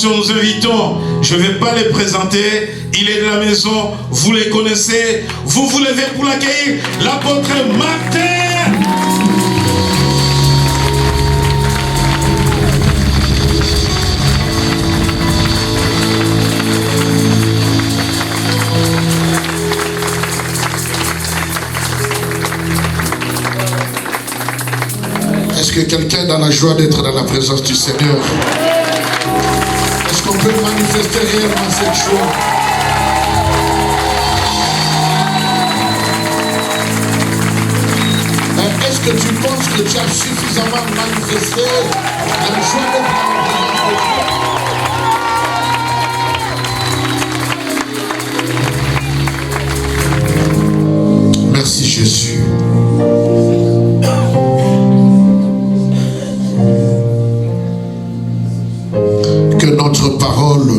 attention, nous invitons, je ne vais pas les présenter, il est de la maison, vous les connaissez, vous vous levez pour l'accueillir, l'apôtre Martin. Est-ce que quelqu'un est dans la joie d'être dans la présence du Seigneur? Est-ce qu'on peut manifester réellement cette joie? Est-ce que tu penses que tu as suffisamment manifesté la joie d'être dans la présence de Dieu? Merci Jésus. Que notre parole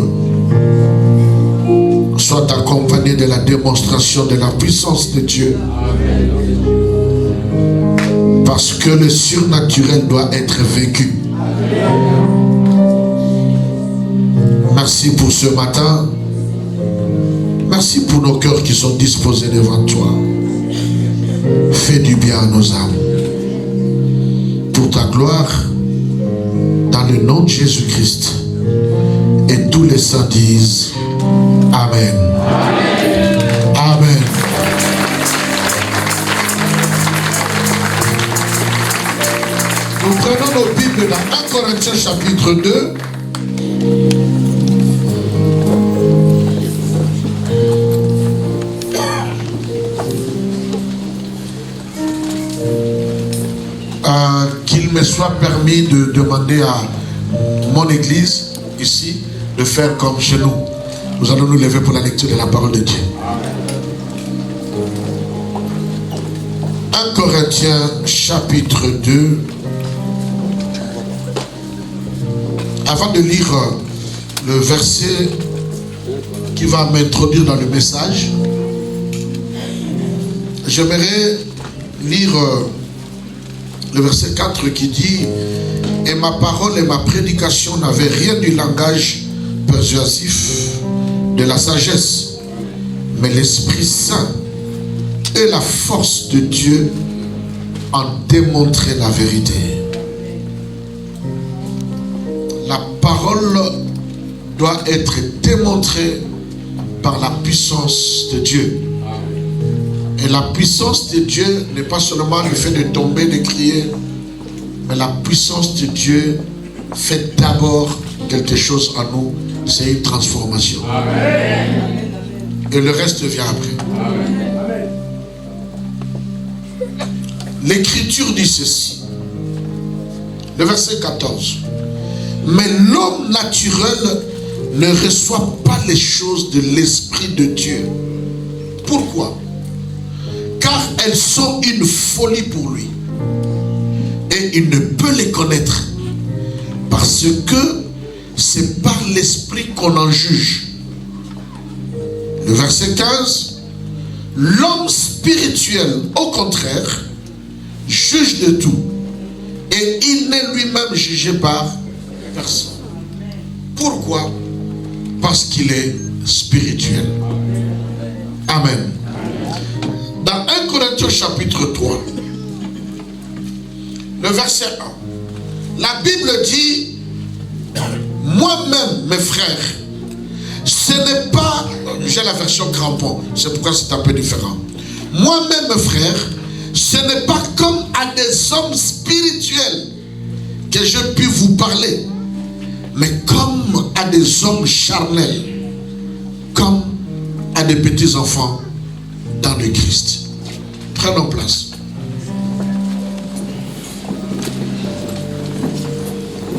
soit accompagnée de la démonstration de la puissance de Dieu. Parce que le surnaturel doit être vécu. Merci pour ce matin. Merci pour nos cœurs qui sont disposés devant toi. Fais du bien à nos âmes. Pour ta gloire, dans le nom de Jésus-Christ. Et tous les saints disent Amen. Amen. Amen. Nous prenons nos Bibles dans 1 Corinthiens chapitre 2. Qu'il me soit permis de demander à mon église ici de faire comme chez nous. Nous allons nous lever pour la lecture de la parole de Dieu. 1 Corinthiens chapitre 2. Avant de lire le verset qui va m'introduire dans le message, j'aimerais lire le verset 4 qui dit: et ma parole et ma prédication n'avaient rien du langage persuasif de la sagesse, mais l'Esprit Saint et la force de Dieu en démontraient la vérité. La parole doit être démontrée par la puissance de Dieu. Et la puissance de Dieu n'est pas seulement le fait de tomber, de crier, mais la puissance de Dieu fait d'abord quelque chose en nous, c'est une transformation. Amen. Et le reste vient après. Amen. L'Écriture dit ceci, le verset 14. Mais l'homme naturel ne reçoit pas les choses de l'Esprit de Dieu. Pourquoi? Car elles sont une folie pour lui. Et il ne peut les connaître. Parce que c'est par l'Esprit qu'on en juge. Le verset 15. L'homme spirituel, au contraire, juge de tout. Et il n'est lui-même jugé par personne. Pourquoi? Parce qu'il est spirituel. Amen. Dans 1 Corinthiens chapitre 3, le verset 1, la Bible dit: moi-même, mes frères, ce n'est pas, j'ai la version crampon, c'est pourquoi c'est un peu différent. Moi-même, mes frères, ce n'est pas comme à des hommes spirituels que je puis vous parler, mais comme à des hommes charnels, comme à des petits enfants dans le Christ. Prenons place.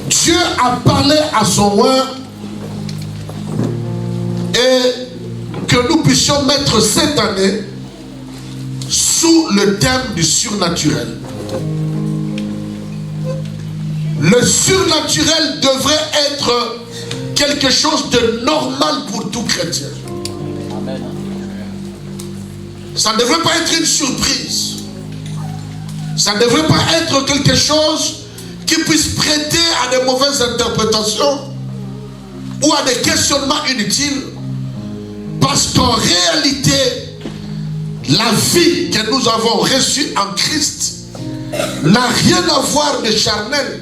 Dieu a parlé à son roi et que nous puissions mettre cette année sous le thème du surnaturel. Le surnaturel devrait être quelque chose de normal pour tout chrétien. Ça ne devrait pas être une surprise. Ça ne devrait pas être quelque chose qui puisse prêter à de mauvaises interprétations ou à des questionnements inutiles, parce qu'en réalité, la vie que nous avons reçue en Christ n'a rien à voir de charnel,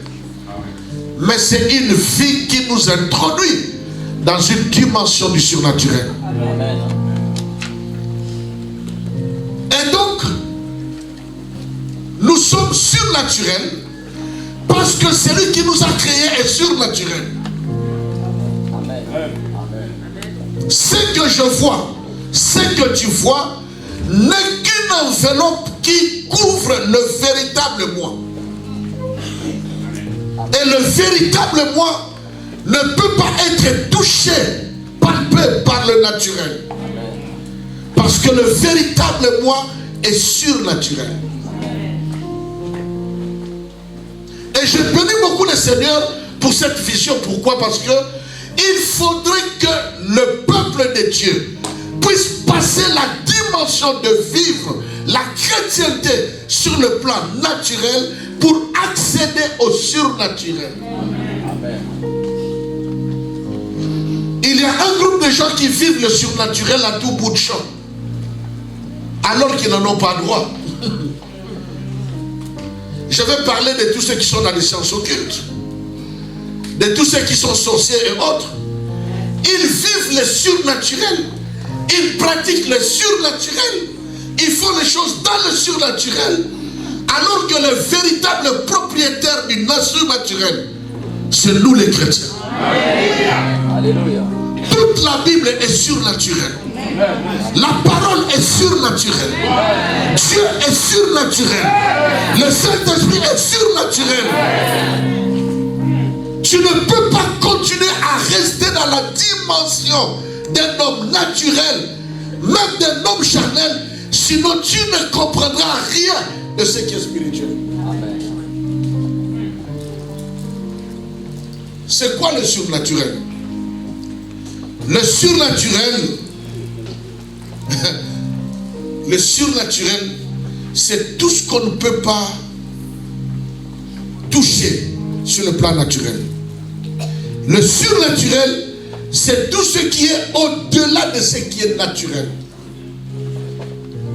mais c'est une vie qui nous introduit dans une dimension du surnaturel. Amen. Et donc, nous sommes surnaturels parce que celui qui nous a créés est surnaturel. Amen. Amen. Ce que je vois, ce que tu vois, n'est qu'une enveloppe qui couvre le véritable moi. Et le véritable moi ne peut pas être touché, palpé par le naturel. Parce que le véritable moi est surnaturel. Et je bénis beaucoup le Seigneur pour cette vision. Pourquoi? Parce que il faudrait que le peuple de Dieu puisse passer la dimension de vivre la chrétienté sur le plan naturel pour accéder au surnaturel. Il y a un groupe de gens qui vivent le surnaturel à tout bout de champ, alors qu'ils n'en ont pas droit. Je vais parler de tous ceux qui sont dans les sciences occultes, de tous ceux qui sont sorciers et autres. Ils vivent le surnaturel, ils pratiquent le surnaturel, ils font les choses dans le surnaturel, alors que le véritable propriétaire du surnaturel, c'est nous les chrétiens. Alléluia. Toute la Bible est surnaturelle. La parole est surnaturelle. Dieu est surnaturel. Le Saint-Esprit est surnaturel. Tu ne peux pas continuer à rester dans la dimension d'un homme naturel, même d'un homme charnel, sinon tu ne comprendras rien de ce qui est spirituel. C'est quoi le surnaturel? Le surnaturel, c'est tout ce qu'on ne peut pas toucher sur le plan naturel. Le surnaturel, c'est tout ce qui est au-delà de ce qui est naturel.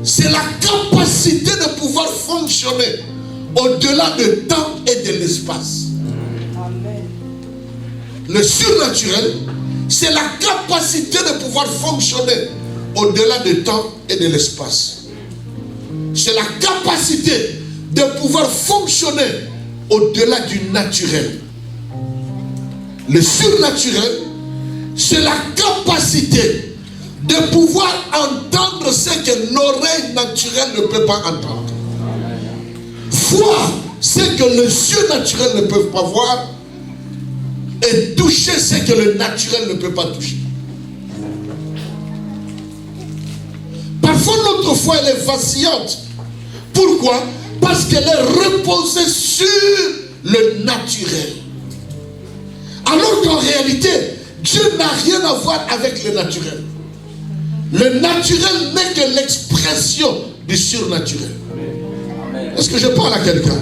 C'est la capacité de pouvoir fonctionner au-delà du temps et de l'espace. Le surnaturel, c'est la capacité de pouvoir fonctionner au-delà du temps et de l'espace. C'est la capacité de pouvoir fonctionner au-delà du naturel. Le surnaturel, c'est la capacité de pouvoir entendre ce que l'oreille naturelle ne peut pas entendre. Voir ce que les yeux naturels ne peuvent pas voir et toucher ce que le naturel ne peut pas toucher. Parfois notre foi elle est vacillante. Pourquoi? Parce qu'elle est reposée sur le naturel. Alors qu'en réalité, Dieu n'a rien à voir avec le naturel. Le naturel n'est que l'expression du surnaturel. Est-ce que je parle à quelqu'un?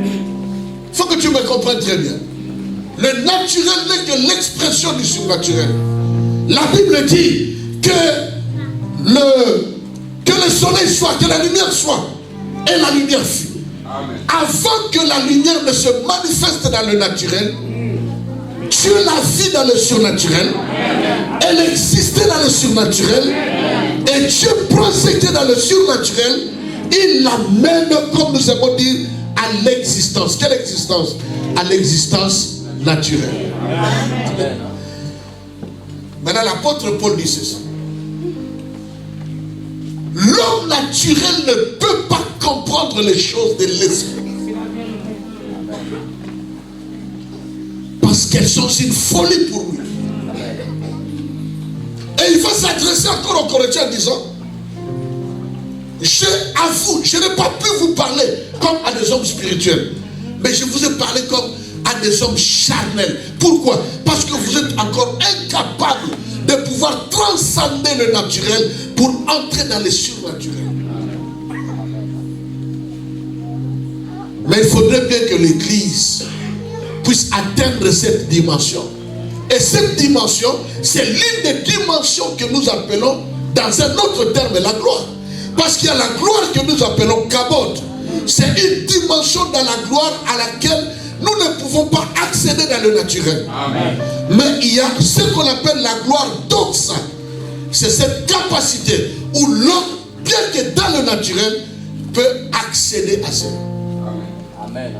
Il faut que tu me comprennes très bien. Le naturel n'est que l'expression du surnaturel. La Bible dit que le soleil soit, que la lumière soit, et la lumière fut. Avant que la lumière ne se manifeste dans le naturel, Dieu l'a vit dans le surnaturel, elle existait dans le surnaturel, et Dieu prend ce qui est dans le surnaturel, il l'amène, comme nous avons dit, à l'existence. Quelle existence? À l'existence naturelle. Maintenant, l'apôtre Paul dit ceci. L'homme naturel ne peut pas comprendre les choses de l'esprit. Parce qu'elles sont une folie pour lui. Et il va s'adresser encore aux Corinthiens en disant, je n'ai pas pu vous parler comme à des hommes spirituels, mais je vous ai parlé comme à des hommes charnels. Pourquoi? Parce que vous êtes encore incapables de pouvoir transcender le naturel pour entrer dans le surnaturel. Mais il faudrait bien que l'Église puisse atteindre cette dimension Et cette dimension, c'est l'une des dimensions que nous appelons, dans un autre terme, la gloire. Parce qu'il y a la gloire que nous appelons kabod. C'est une dimension dans la gloire à laquelle nous ne pouvons pas accéder dans le naturel. Amen. Mais il y a ce qu'on appelle la gloire doxa. C'est cette capacité où l'homme, bien que dans le naturel, peut accéder à cela. Amen.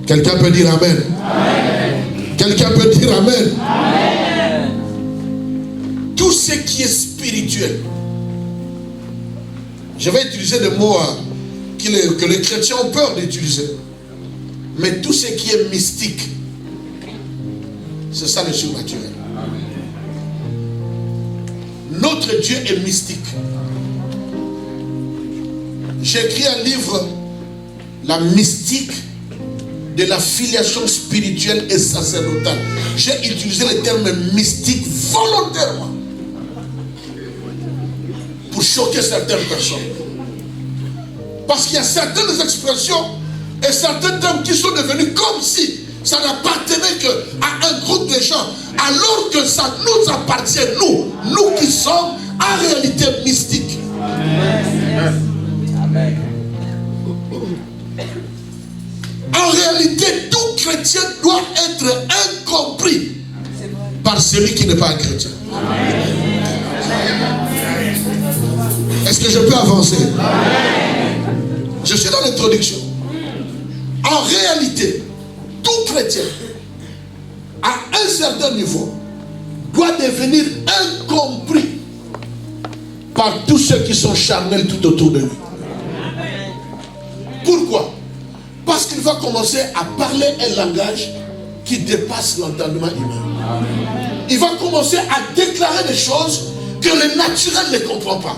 Quelqu'un peut dire Amen. Amen. Quelqu'un peut dire Amen. Amen. Tout ce qui est spirituel. Je vais utiliser des mots que les chrétiens ont peur d'utiliser. Mais tout ce qui est mystique, c'est ça le surnaturel. Notre Dieu est mystique. J'ai écrit un livre, La mystique de la filiation spirituelle et sacerdotale. J'ai utilisé le terme mystique volontairement pour choquer certaines personnes. Parce qu'il y a certaines expressions et certains termes qui sont devenus comme si ça n'appartenait qu'à un groupe de gens, alors que ça nous appartient, nous qui sommes en réalité mystiques. Amen. Amen. En réalité, tout chrétien doit être incompris par celui qui n'est pas un chrétien. Est-ce que je peux avancer? Je suis dans l'introduction. En réalité, tout chrétien, à un certain niveau, doit devenir incompris par tous ceux qui sont charnels tout autour de lui. Pourquoi? Parce qu'il va commencer à parler un langage qui dépasse l'entendement humain. Il va commencer à déclarer des choses que le naturel ne comprend pas.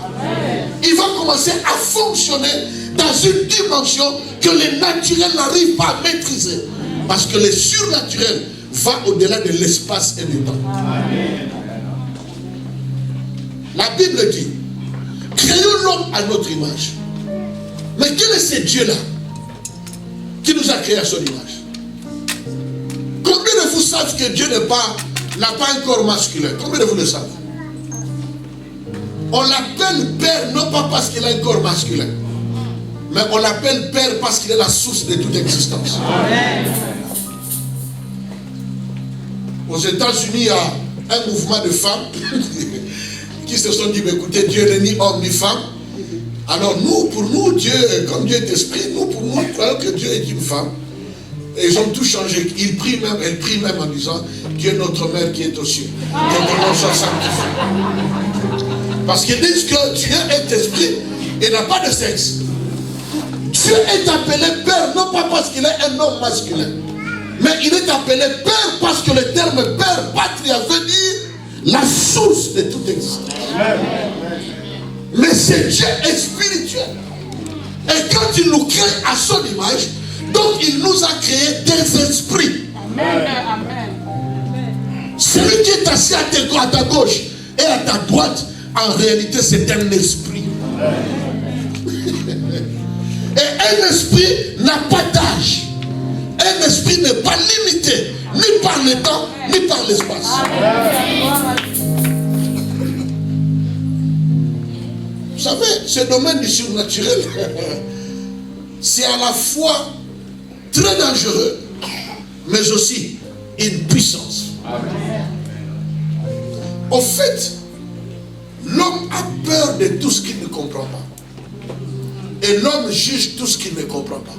Il va commencer à fonctionner dans une dimension que le naturel n'arrive pas à maîtriser. Parce que le surnaturel va au-delà de l'espace et du temps. La Bible dit, créons l'homme à notre image. Mais quel est ce Dieu-là qui nous a créé à son image? Combien de vous savent que Dieu n'a pas un corps masculin? Combien de vous le savez? On l'appelle Père non pas parce qu'il a un corps masculin, mais on l'appelle Père parce qu'il est la source de toute existence. Amen. Aux États-Unis, il y a un mouvement de femmes qui se sont dit, écoutez, Dieu n'est ni homme ni femme. Alors nous, pour nous, Dieu, comme Dieu est esprit, nous, pour nous, croyons que Dieu est une femme. Et ils ont tout changé. Elle prie même en disant, Dieu notre Mère qui est aux cieux. Que ton nom soit sanctifié. Parce qu'ils disent que Dieu est esprit et n'a pas de sexe. Dieu est appelé Père, non pas parce qu'il est un homme masculin, mais il est appelé Père parce que le terme Père, Patria, veut dire la source de toute existence. Mais ce Dieu est spirituel. Et quand il nous crée à son image, donc il nous a créé des esprits. Amen. Celui qui est assis à ta gauche et à ta droite, en réalité c'est un esprit. Et un esprit n'a pas d'âge. Un esprit n'est pas limité ni par le temps ni par l'espace. Vous savez, ce domaine du surnaturel, c'est à la fois très dangereux, mais aussi une puissance. Au fait, l'homme a peur de tout ce qu'il ne comprend pas. Et l'homme juge tout ce qu'il ne comprend pas.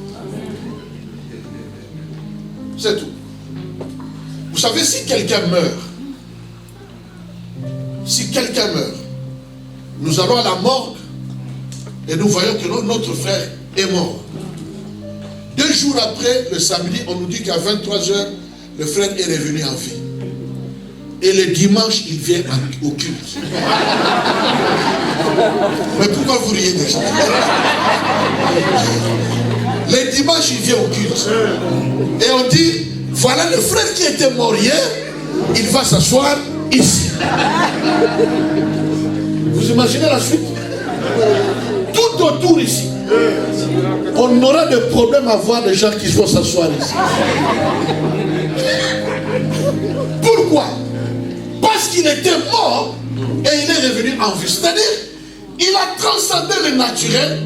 C'est tout. Vous savez, si quelqu'un meurt, nous allons à la morgue et nous voyons que notre frère est mort. 2 jours après, le samedi, on nous dit qu'à 23h, le frère est revenu en vie. Et le dimanche, il vient au culte. Mais pourquoi vous riez déjà? Le dimanche, il vient au culte. Et on dit, voilà le frère qui était mort hier, il va s'asseoir ici. Vous imaginez la suite? Tout autour ici, on aura des problèmes à voir des gens qui vont s'asseoir ici. Pourquoi? Parce qu'il était mort et il est revenu en vie. C'est-à-dire, il a transcendé le naturel.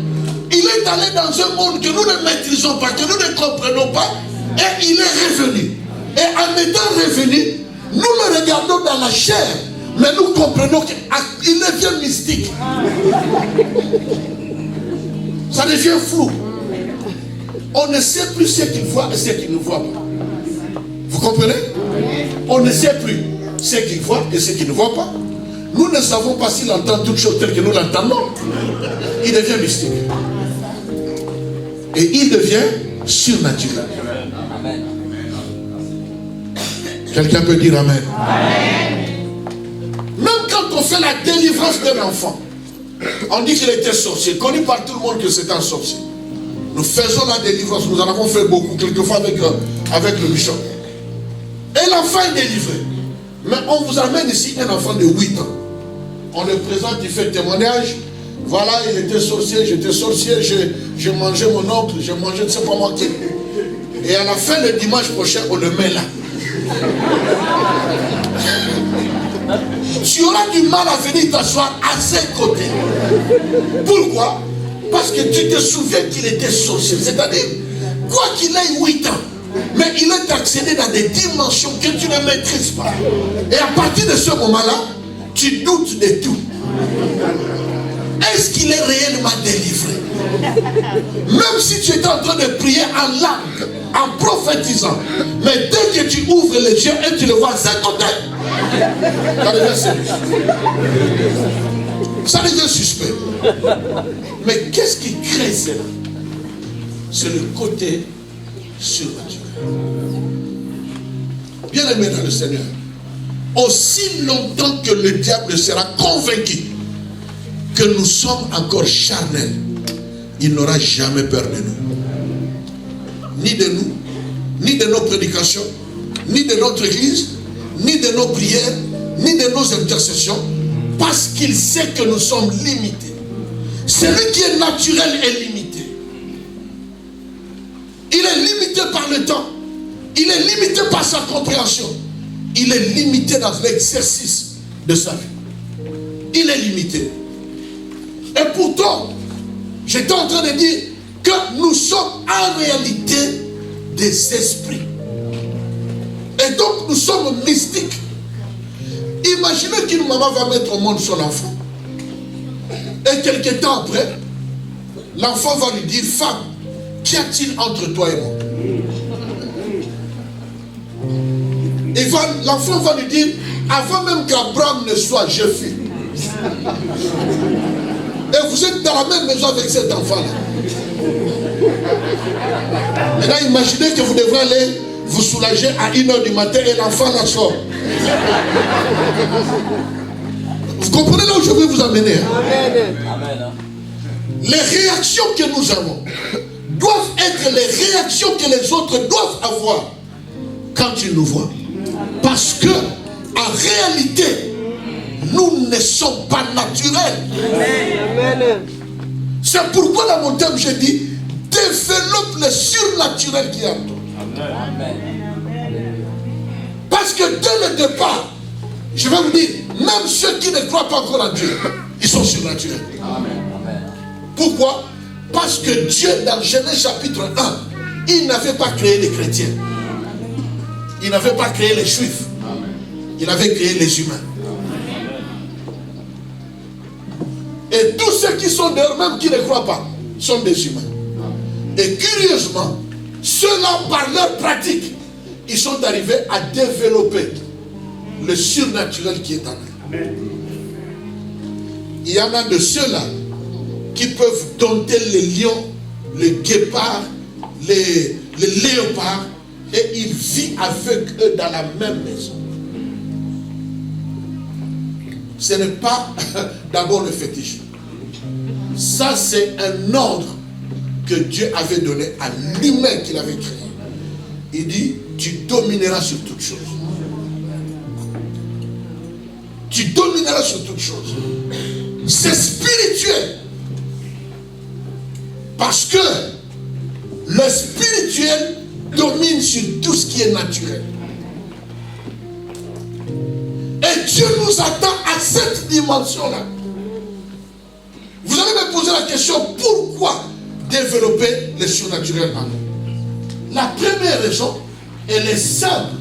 Il est allé dans un monde que nous ne maîtrisons pas, que nous ne comprenons pas, et il est revenu. Et en étant revenu, nous le regardons dans la chair, mais nous comprenons qu'il devient mystique. Ça devient flou. On ne sait plus ce qu'il voit et ce qu'il ne voit pas. Vous comprenez? On ne sait plus ce qu'il voit et ce qu'il ne voit pas. Nous ne savons pas s'il entend toutes choses telles que nous l'entendons. Il devient mystique. Et il devient surnaturel. Amen. Quelqu'un peut dire Amen. Amen. Même quand on fait la délivrance d'un enfant, on dit qu'il était sorcier, connu par tout le monde que c'est un sorcier. Nous faisons la délivrance, nous en avons fait beaucoup, quelquefois avec le bishop. Et l'enfant est délivré. Mais on vous amène ici un enfant de 8 ans. On le présente, il fait témoignage. Voilà, il était sorcier, j'étais sorcier, j'ai mangé mon oncle, j'ai mangé ne sais pas moi qui. Et à la fin, le dimanche prochain, on le met là. Tu auras du mal à venir t'asseoir à ses côtés. Pourquoi? Parce que tu te souviens qu'il était sorcier. C'est-à-dire, quoi qu'il ait 8 ans, mais il est accédé dans des dimensions que tu ne maîtrises pas. Et à partir de ce moment-là, tu doutes de tout. Est-ce qu'il est réellement délivré? Même si tu étais en train de prier en langue, en prophétisant, mais dès que tu ouvres les yeux et tu le vois à ses côtés, ça devient sérieux. Ça devient suspect. Mais qu'est-ce qui crée cela? C'est le côté surnaturel. Bien aimé dans le Seigneur, aussi longtemps que le diable sera convaincu que nous sommes encore charnels, il n'aura jamais peur de nous. Ni de nous, ni de nos prédications, ni de notre église, ni de nos prières, ni de nos intercessions, parce qu'il sait que nous sommes limités. Celui qui est naturel est limité. Il est limité par le temps. Il est limité par sa compréhension. Il est limité dans l'exercice de sa vie. Il est limité. Et pourtant, j'étais en train de dire que nous sommes en réalité des esprits. Et donc nous sommes mystiques. Imaginez qu'une maman va mettre au monde son enfant. Et quelque temps après, l'enfant va lui dire, femme, qu'y a-t-il entre toi et moi? L'enfant va lui dire, avant même qu'Abraham ne soit, je fus. Et vous êtes dans la même maison avec cet enfant-là. Maintenant, imaginez que vous devrez aller vous soulager à 1h du matin et l'enfant la sort. Vous comprenez là où je veux vous amener? Amen. Les réactions que nous avons doivent être les réactions que les autres doivent avoir quand ils nous voient. Parce que, en réalité, nous ne sommes pas naturels. Amen. C'est pourquoi dans mon thème, j'ai dit, développe le surnaturel qui est en toi. Amen. Parce que dès le départ, je vais vous dire, même ceux qui ne croient pas encore en Dieu, ils sont surnaturels. Amen. Pourquoi? Parce que Dieu, dans Genèse chapitre 1, il n'avait pas créé les chrétiens. Il n'avait pas créé les juifs. Il avait créé les humains. Et tous ceux qui sont dehors, même qui ne croient pas, sont des humains. Et curieusement, ceux-là, par leur pratique, ils sont arrivés à développer le surnaturel qui est en eux. Il y en a de ceux-là qui peuvent dompter les lions, les guépards, les léopards, et ils vivent avec eux dans la même maison. Ce n'est pas d'abord le fétiche. Ça, c'est un ordre que Dieu avait donné à l'humain qu'il avait créé. Il dit, tu domineras sur toutes choses. Tu domineras sur toutes choses. C'est spirituel. Parce que le spirituel domine sur tout ce qui est naturel. Dieu nous attend à cette dimension-là. Vous allez me poser la question, pourquoi développer le surnaturel en nous? La première raison, elle est simple.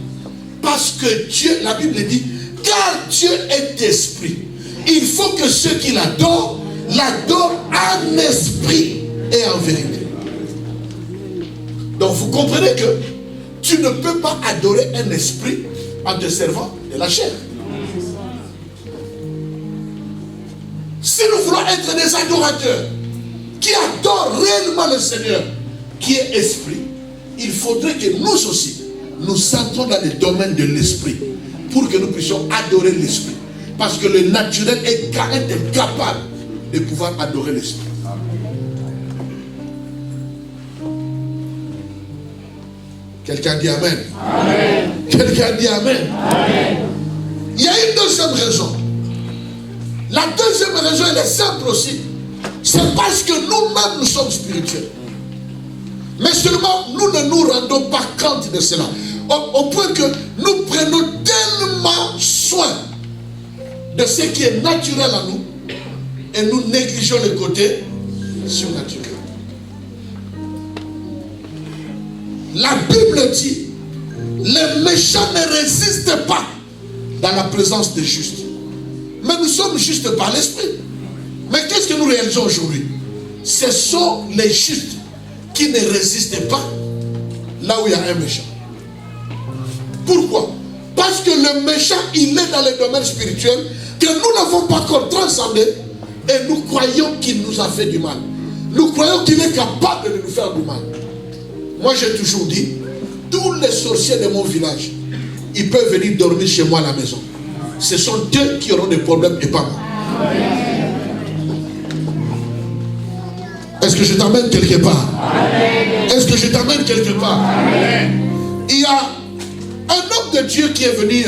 Parce que Dieu, la Bible dit, car Dieu est esprit. Il faut que ceux qui l'adorent en esprit et en vérité. Donc vous comprenez que tu ne peux pas adorer un esprit en te servant de la chair. Si nous voulons être des adorateurs qui adorent réellement le Seigneur, qui est esprit, il faudrait que nous aussi, nous entrons dans le domaine de l'esprit pour que nous puissions adorer l'esprit. Parce que le naturel est incapable de pouvoir adorer l'esprit. Quelqu'un dit Amen. Amen. Quelqu'un dit Amen. Amen. Il y a une deuxième raison. La deuxième raison, elle est simple aussi. C'est parce que nous-mêmes, nous sommes spirituels. Mais seulement, nous ne nous rendons pas compte de cela. Au point que nous prenons tellement soin de ce qui est naturel en nous et nous négligeons le côté surnaturel. La Bible dit, les méchants ne résistent pas dans la présence des justes. Mais nous sommes justes par l'esprit. Mais qu'est-ce que nous réalisons aujourd'hui? Ce sont les justes qui ne résistent pas là où il y a un méchant. Pourquoi? Parce que le méchant, il est dans le domaine spirituel que nous n'avons pas encore transcendé et nous croyons qu'il nous a fait du mal. Nous croyons qu'il est capable de nous faire du mal. Moi, j'ai toujours dit, tous les sorciers de mon village, ils peuvent venir dormir chez moi à la maison. Ce sont eux qui auront des problèmes et pas moi. Est-ce que je t'amène quelque part? Est-ce que je t'amène quelque part? Il y a un homme de Dieu qui est venu,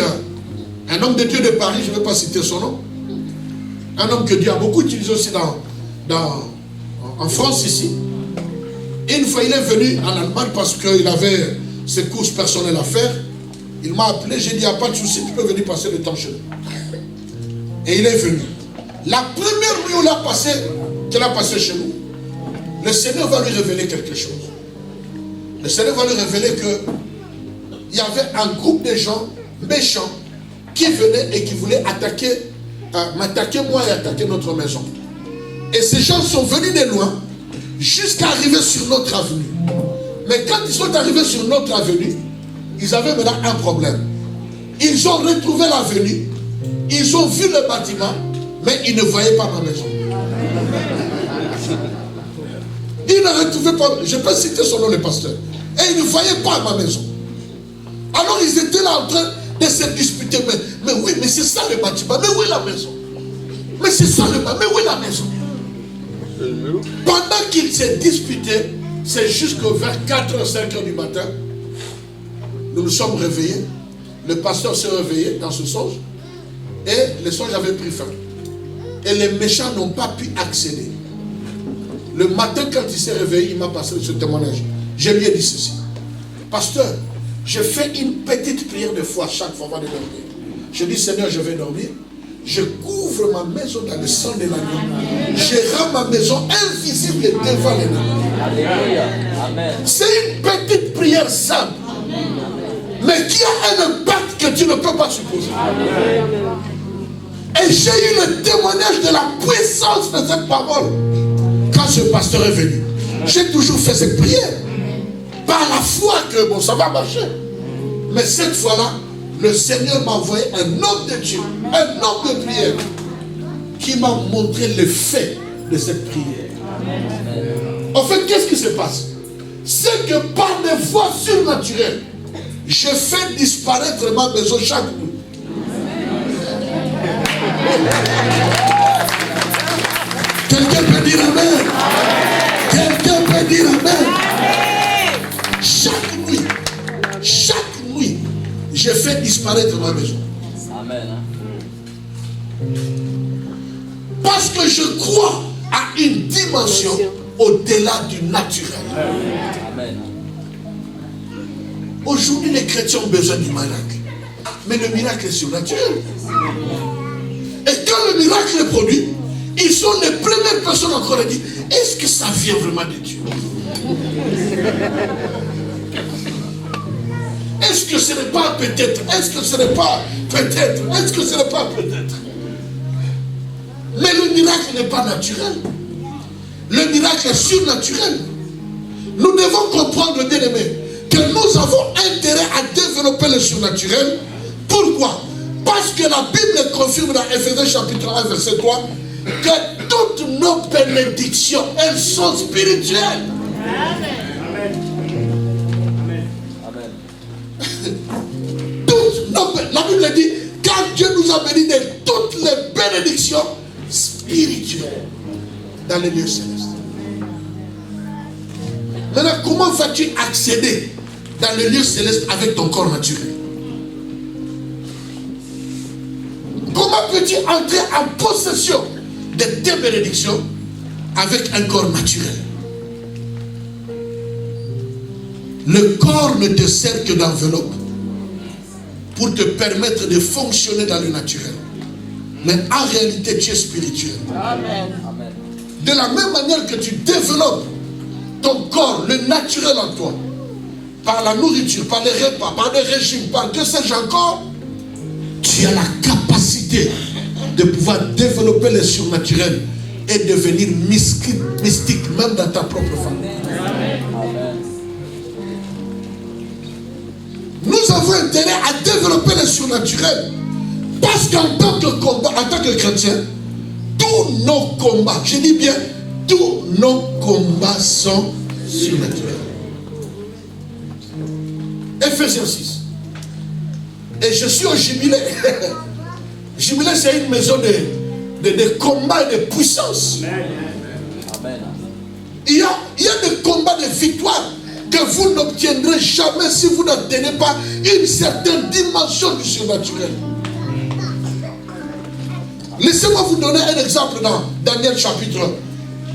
un homme de Dieu de Paris, je ne vais pas citer son nom, un homme que Dieu a beaucoup utilisé aussi en France ici. Une fois il est venu en Allemagne parce qu'il avait ses courses personnelles à faire. Il m'a appelé, j'ai dit, il n'y a pas de souci, tu peux venir passer le temps chez nous. Et il est venu. La première nuit où qu'il a passé chez nous, le Seigneur va lui révéler quelque chose. Le Seigneur va lui révéler qu'il y avait un groupe de gens méchants qui venaient et qui voulaient m'attaquer moi et attaquer notre maison. Et ces gens sont venus de loin jusqu'à arriver sur notre avenue. Mais quand ils sont arrivés sur notre avenue, ils avaient maintenant un problème. Ils ont retrouvé l'avenue, ils ont vu le bâtiment, mais ils ne voyaient pas ma maison. Ils ne retrouvaient pas, je peux citer son nom, le pasteur. Et ils ne voyaient pas ma maison. Alors ils étaient là en train de se disputer. Mais oui, mais c'est ça le bâtiment. Mais où est la maison? Mais c'est ça le bâtiment. Mais où est la maison? Pendant qu'ils se disputaient, c'est jusqu'au vers 4h, 5h du matin, nous nous sommes réveillés. Le pasteur s'est réveillé dans ce songe. Et le songe avait pris fin. Et les méchants n'ont pas pu accéder. Le matin, quand il s'est réveillé, il m'a passé ce témoignage. Je lui ai dit ceci. Pasteur, je fais une petite prière de foi chaque fois avant de dormir. Je dis, Seigneur, je vais dormir. Je couvre ma maison dans le sang de l'agneau. Je rends ma maison invisible devant l'ennemi. C'est une petite prière simple. Mais qui a un impact que tu ne peux pas supposer. Et j'ai eu le témoignage de la puissance de cette parole. Quand ce pasteur est venu, j'ai toujours fait cette prière. Par la foi que bon, ça va marcher. Mais cette fois-là, le Seigneur m'a envoyé un homme de Dieu, un homme de prière, qui m'a montré l'effet de cette prière. En fait, qu'est-ce qui se passe? C'est que par des voies surnaturelles, je fais disparaître ma maison chaque nuit. Quelqu'un peut dire Amen. Quelqu'un peut dire Amen. Chaque nuit, je fais disparaître ma maison. Amen. Parce que je crois à une dimension au-delà du naturel. Amen. Aujourd'hui, les chrétiens ont besoin du miracle. Mais le miracle est surnaturel. Et quand le miracle est produit, ils sont les premières personnes encore à dire, est-ce que ça vient vraiment de Dieu? Est-ce que ce n'est pas peut-être? Est-ce que ce n'est pas peut-être? Est-ce que ce n'est pas peut-être? Mais le miracle n'est pas naturel. Le miracle est surnaturel. Nous devons comprendre, bien-aimés, que nous avons intérêt à développer le surnaturel. Pourquoi? Parce que la Bible confirme dans Ephésiens chapitre 1, verset 3, que toutes nos bénédictions, elles sont spirituelles. Amen. La Bible dit, car Dieu nous a bénis de toutes les bénédictions spirituelles dans les lieux célestes. Maintenant, comment vas-tu accéder dans les lieux célestes avec ton corps naturel? Comment peux-tu entrer en possession de tes bénédictions avec un corps naturel? Le corps ne te sert que d'enveloppe pour te permettre de fonctionner dans le naturel. Mais en réalité, tu es spirituel. Amen. De la même manière que tu développes ton corps, le naturel en toi, par la nourriture, par les repas, par les régimes, par que sais-je encore, tu as la capacité de pouvoir développer le surnaturel et devenir mystique même dans ta propre famille. Nous avons intérêt à développer le surnaturel parce qu'en tant que combat, en tant que chrétien, tous nos combats, je dis bien, tous nos combats sont surnaturels. Ephésiens 6. Et je suis au Jubilé. Jubilé, c'est une maison de combat et de puissance. Amen. Il y a des combats de victoire que vous n'obtiendrez jamais si vous n'atteignez pas une certaine dimension du surnaturel. Laissez-moi vous donner un exemple dans Daniel chapitre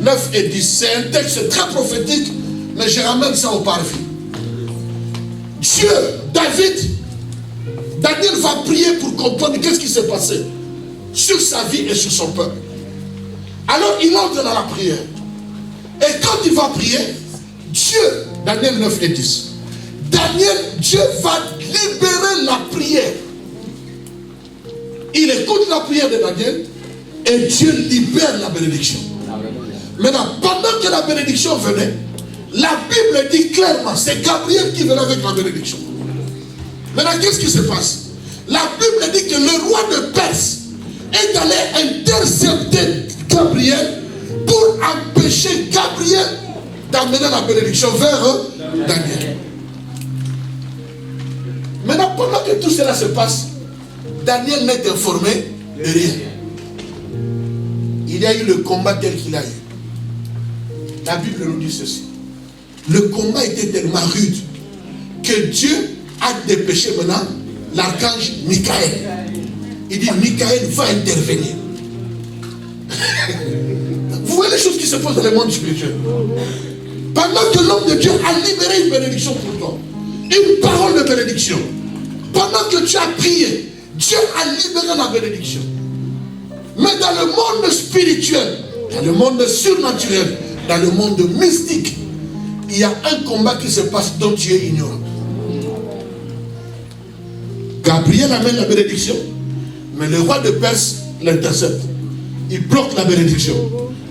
9 et 10. C'est un texte très prophétique, mais je ramène ça au parvis. Dieu, Daniel va prier pour comprendre qu'est-ce qui s'est passé sur sa vie et sur son peuple. Alors il entre dans la prière. Et quand il va prier, Dieu, Daniel 9 et 10, Dieu va libérer la prière. Il écoute la prière de Daniel et Dieu libère la bénédiction. Maintenant, pendant que la bénédiction venait, la Bible dit clairement, c'est Gabriel qui venait avec la bénédiction. Maintenant, qu'est-ce qui se passe? La Bible dit que le roi de Perse est allé intercepter Gabriel pour empêcher Gabriel d'amener la bénédiction vers Daniel. Maintenant, pendant que tout cela se passe, Daniel n'est informé de rien. Il y a eu le combat tel qu'il a eu. La Bible nous dit ceci. Le combat était tellement rude que Dieu a dépêché maintenant l'archange Michael. Il dit, Michael va intervenir. Vous voyez les choses qui se passent dans le monde spirituel. Pendant que l'homme de Dieu a libéré une bénédiction pour toi, une parole de bénédiction, pendant que tu as prié, Dieu a libéré la bénédiction. Mais dans le monde spirituel, dans le monde surnaturel, dans le monde mystique, il y a un combat qui se passe dont tu es ignorant. Gabriel amène la bénédiction, mais le roi de Perse l'intercepte. Il bloque la bénédiction.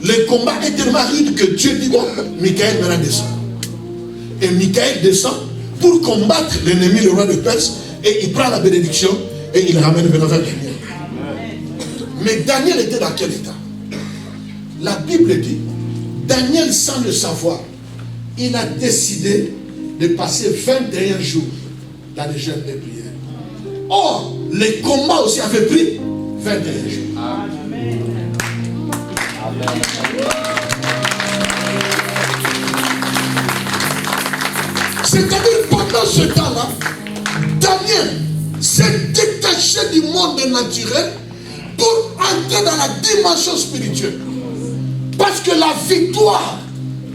Le combat est tellement rude que Dieu dit, bon, Michael maintenant descend. Et Michael descend pour combattre l'ennemi, le roi de Perse, et il prend la bénédiction et il ramène vers Daniel. Mais Daniel était dans quel état? La Bible dit, Daniel, sans le savoir, il a décidé de passer 21 jours dans les jeûnes et prières. Or, les combats aussi avaient pris 21 jours. Amen. C'est-à-dire, pendant ce temps-là, Daniel s'est détaché du monde naturel pour entrer dans la dimension spirituelle. Parce que la victoire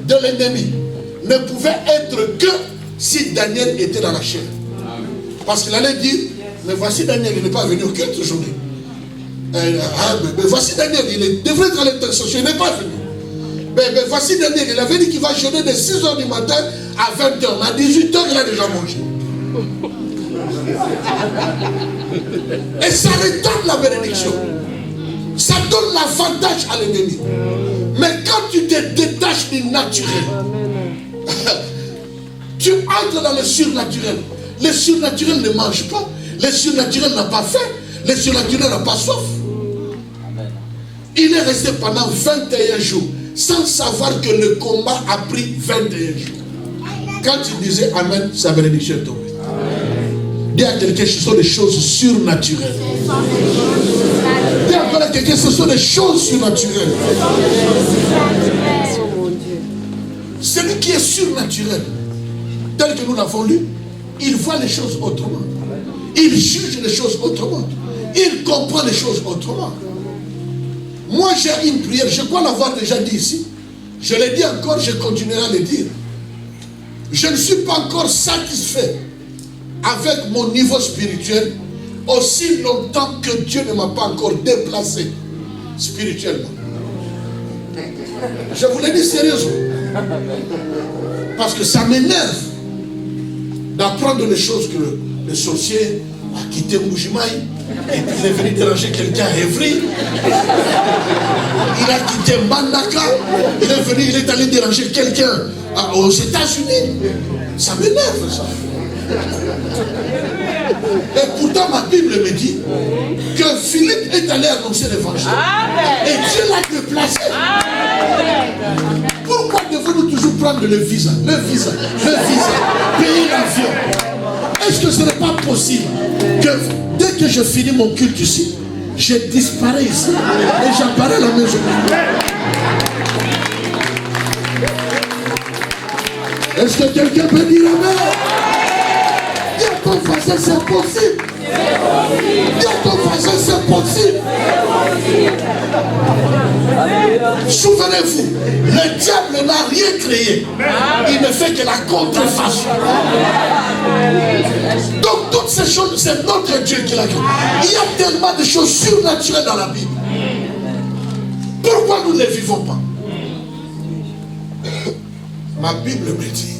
de l'ennemi ne pouvait être que si Daniel était dans la chair. Parce qu'il allait dire, Mais voici Daniel, il n'est pas venu au culte aujourd'hui. Mais voici Daniel, il devrait être à l'intercession, il n'est pas venu. Mais voici Daniel, il avait dit qu'il va jeûner de 6h du matin à 20h. Mais à 18h, il a déjà mangé. Et ça retarde la bénédiction. Ça donne l'avantage à l'ennemi. Mais quand tu te détaches du naturel, tu entres dans le surnaturel. Le surnaturel ne mange pas. Le surnaturel n'a pas faim. Le surnaturel n'a pas soif. Il est resté pendant 21 jours sans savoir que le combat a pris 21 jours. Quand il disait Amen, sa bénédiction est tombée. Dis à quelqu'un, ce sont des choses surnaturelles. Dis encore à quelqu'un, ce sont des choses surnaturelles. Celui qui est surnaturel, tel que nous l'avons lu, il voit les choses autrement. Il juge les choses autrement. Il comprend les choses autrement. Moi, j'ai une prière, je crois l'avoir déjà dit ici. Je l'ai dit encore, je continuerai à le dire. Je ne suis pas encore satisfait avec mon niveau spirituel aussi longtemps que Dieu ne m'a pas encore déplacé spirituellement. Je vous le dis sérieusement. Parce que ça m'énerve d'apprendre les choses que le sorcier a quitté Moujimaï et puis il est venu déranger quelqu'un à Evry. Il a quitté Mbandaka, il est allé déranger quelqu'un aux États-Unis. Ça m'énerve ça. Et pourtant ma Bible me dit que Philippe est allé annoncer l'évangile. Et Dieu l'a déplacé. Pourquoi devons-nous toujours prendre le visa, payer l'avion? Est-ce que ce n'est pas possible que dès que je finis mon culte ici, je disparais ici et j'apparais à la maison? Est-ce que quelqu'un peut dire Amen? Dis à ton voisin, c'est possible. Dis à ton voisin, c'est possible. Souvenez-vous, le diable n'a rien créé. Il ne fait que la contrefaçon. Donc toutes ces choses, c'est notre Dieu qui l'a créé. Il y a tellement de choses surnaturelles dans la Bible. Pourquoi nous ne les vivons pas? Ma Bible me dit,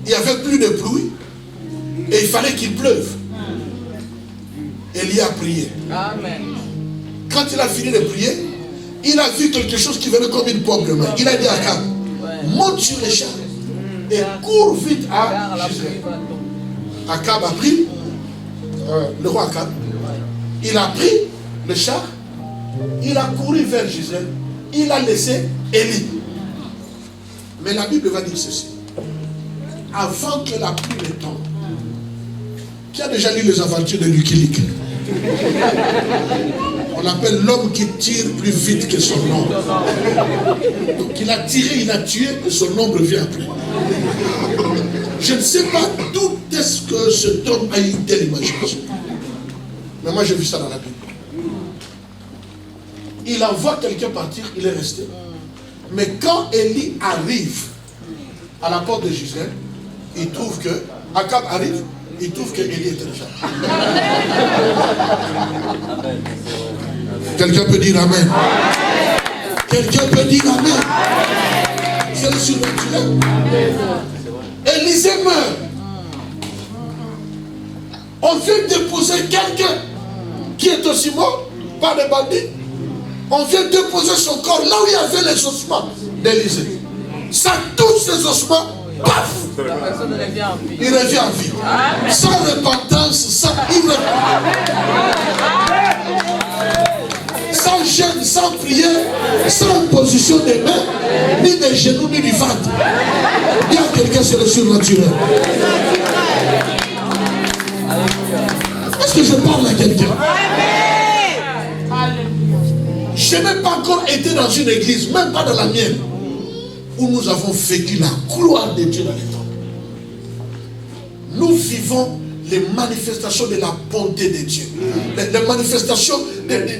il n'y avait plus de pluie et il fallait qu'il pleuve. Élie a prié. Amen. Quand il a fini de prier, il a vu quelque chose qui venait comme une pomme de main. Il a dit à Akab, monte sur les chars et cours vite à Gisèle. Akab a pris, le roi Akab, il a pris le char, il a couru vers Gisèle, il a laissé Élie. Mais la Bible va dire ceci. Avant que la pluie ne tombe, qui a déjà lu les aventures de Lucky Luke? On l'appelle l'homme qui tire plus vite que son ombre. Donc il a tiré, il a tué, et son ombre vient après. Je ne sais pas d'où est-ce que cet homme a eu telle imagination. Mais moi j'ai vu ça dans la Bible. Il envoie quelqu'un partir, il est resté. Mais quand Élie arrive à la porte de Gisèle, il trouve que Akab arrive, il trouve que Élie était déjà. Quelqu'un peut dire Amen. Quelqu'un peut dire Amen. C'est le surnaturel. Élisée meurt. On vient déposer quelqu'un qui est aussi mort par des bandits. On vient déposer son corps là où il y avait les ossements d'Élisée. Ça touche ces ossements, paf! Il revient en vie. Sans repentance, sans jeûne, sans prière, sans position des mains, ni des genoux, ni du ventre. Il y a quelqu'un sur le surnaturel. Est-ce que je parle à quelqu'un? Je n'ai pas encore été dans une église, même pas dans la mienne, où nous avons vécu la gloire de Dieu dans les temps. Nous vivons les manifestations de la bonté de Dieu, les manifestations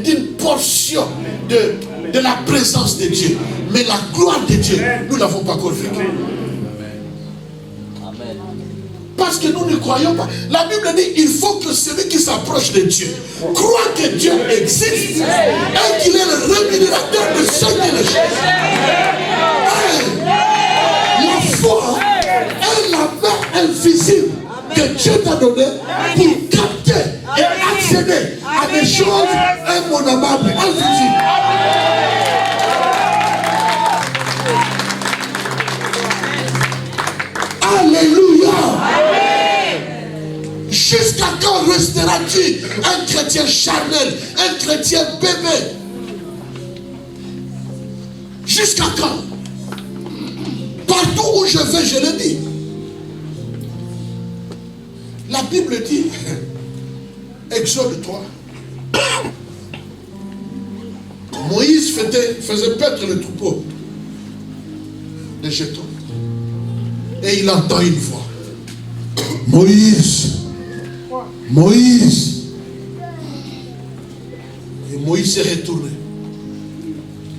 d'une portion de la présence de Dieu. Mais la gloire de Dieu, nous ne l'avons pas encore vécue. Parce que nous ne croyons pas. La Bible dit il faut que celui qui s'approche de Dieu croit que Dieu existe et qu'il est le rémunérateur de ceux qui le cherchent. La foi est la main invisible que Dieu t'a donnée pour capter et accéder à des choses immonamables, invisibles. Alléluia. Jusqu'à quand resteras-tu un chrétien charnel, un chrétien bébé? Jusqu'à quand? Partout où je vais, je le dis. La Bible dit, Exode 3, Moïse faisait paître le troupeau de jetons. Et il entend une voix. Moïse, Moïse. Et Moïse s'est retourné.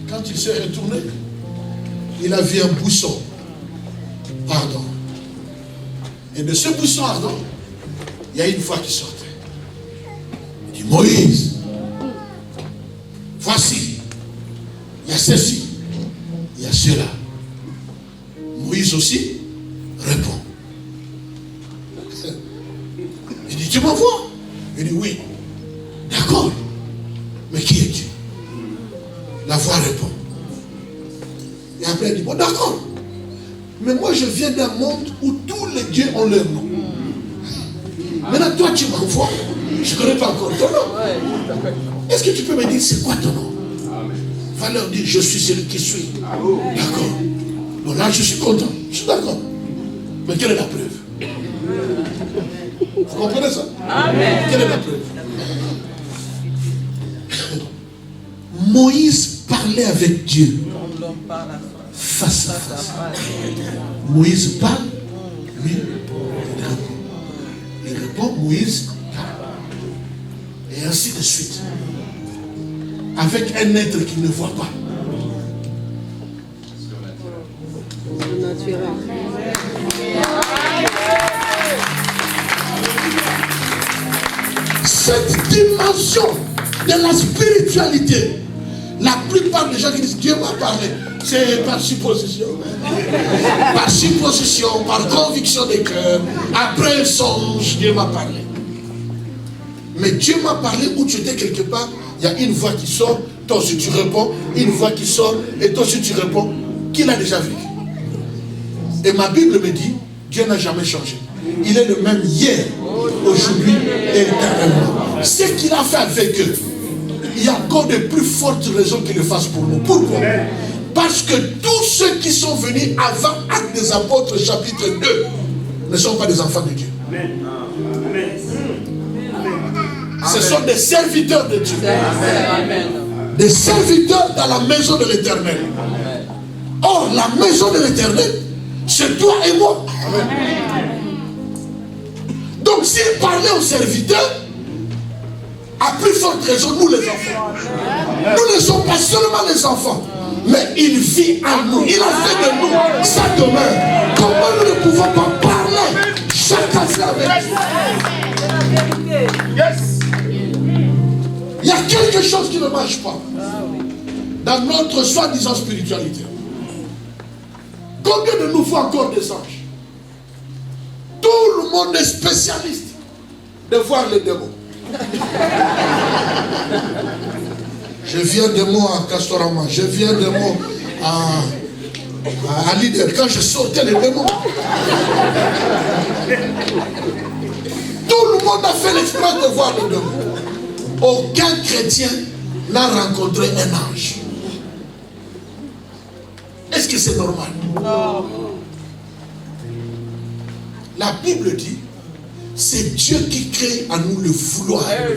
Quand il s'est retourné, il a vu un buisson ardent. Et de ce buisson ardent, il y a une voix qui sortait. Il dit, Moïse, voici, il y a ceci, il y a cela. Moïse aussi répond. Il dit, tu m'envoies? Il dit, oui. D'accord. Mais qui es-tu? La voix répond. Et après, il dit, bon, d'accord. Mais moi, je viens d'un monde où tous les dieux ont leur nom. Maintenant, toi, tu m'envoies. Je ne connais pas encore ton nom. Est-ce que tu peux me dire, c'est quoi ton nom? Va leur dire, je suis celui qui suis. D'accord. Bon, là, je suis content. Je suis d'accord. Mais quelle est la preuve? Vous comprenez ça? Amen. Quelle est la preuve? Moïse parlait avec Dieu face à face. Moïse parle, lui répond. Il répond, Moïse parle. Et ainsi de suite. Avec un être qui ne voit pas. Cette dimension de la spiritualité, la plupart des gens qui disent Dieu m'a parlé, c'est par supposition. Par supposition, par conviction des cœurs. Après un songe, Dieu m'a parlé. Mais Dieu m'a parlé où tu étais quelque part, il y a une voix qui sort, toi aussi tu réponds, une voix qui sort, et toi aussi tu réponds. Qui l'a déjà vécu? Et ma Bible me dit, Dieu n'a jamais changé. Il est le même hier, aujourd'hui et éternellement. Ce qu'il a fait avec eux, il y a encore de plus fortes raisons qu'il le fasse pour nous. Pourquoi? Parce que tous ceux qui sont venus avant Actes des Apôtres chapitre 2 ne sont pas des enfants de Dieu. Ce sont des serviteurs de Dieu. Des serviteurs dans la maison de l'Éternel. Or, la maison de l'Éternel, c'est toi et moi. Donc, s'il parlait aux serviteurs, à plus forte raison, nous les enfants. Nous ne sommes pas seulement les enfants, mais il vit en nous. Il a fait de nous sa demeure. Comment nous ne pouvons pas parler chacun avec lui? Il y a quelque chose qui ne marche pas dans notre soi-disant spiritualité. Combien de nous voient encore des anges? Tout le monde est spécialiste de voir les démons. Je viens de moi à Castorama, je viens de moi à Leader. Quand je sortais les démons, tout le monde a fait l'expérience de voir les démons. Aucun chrétien n'a rencontré un ange. Est-ce que c'est normal? Non. La Bible dit, c'est Dieu qui crée en nous le vouloir et le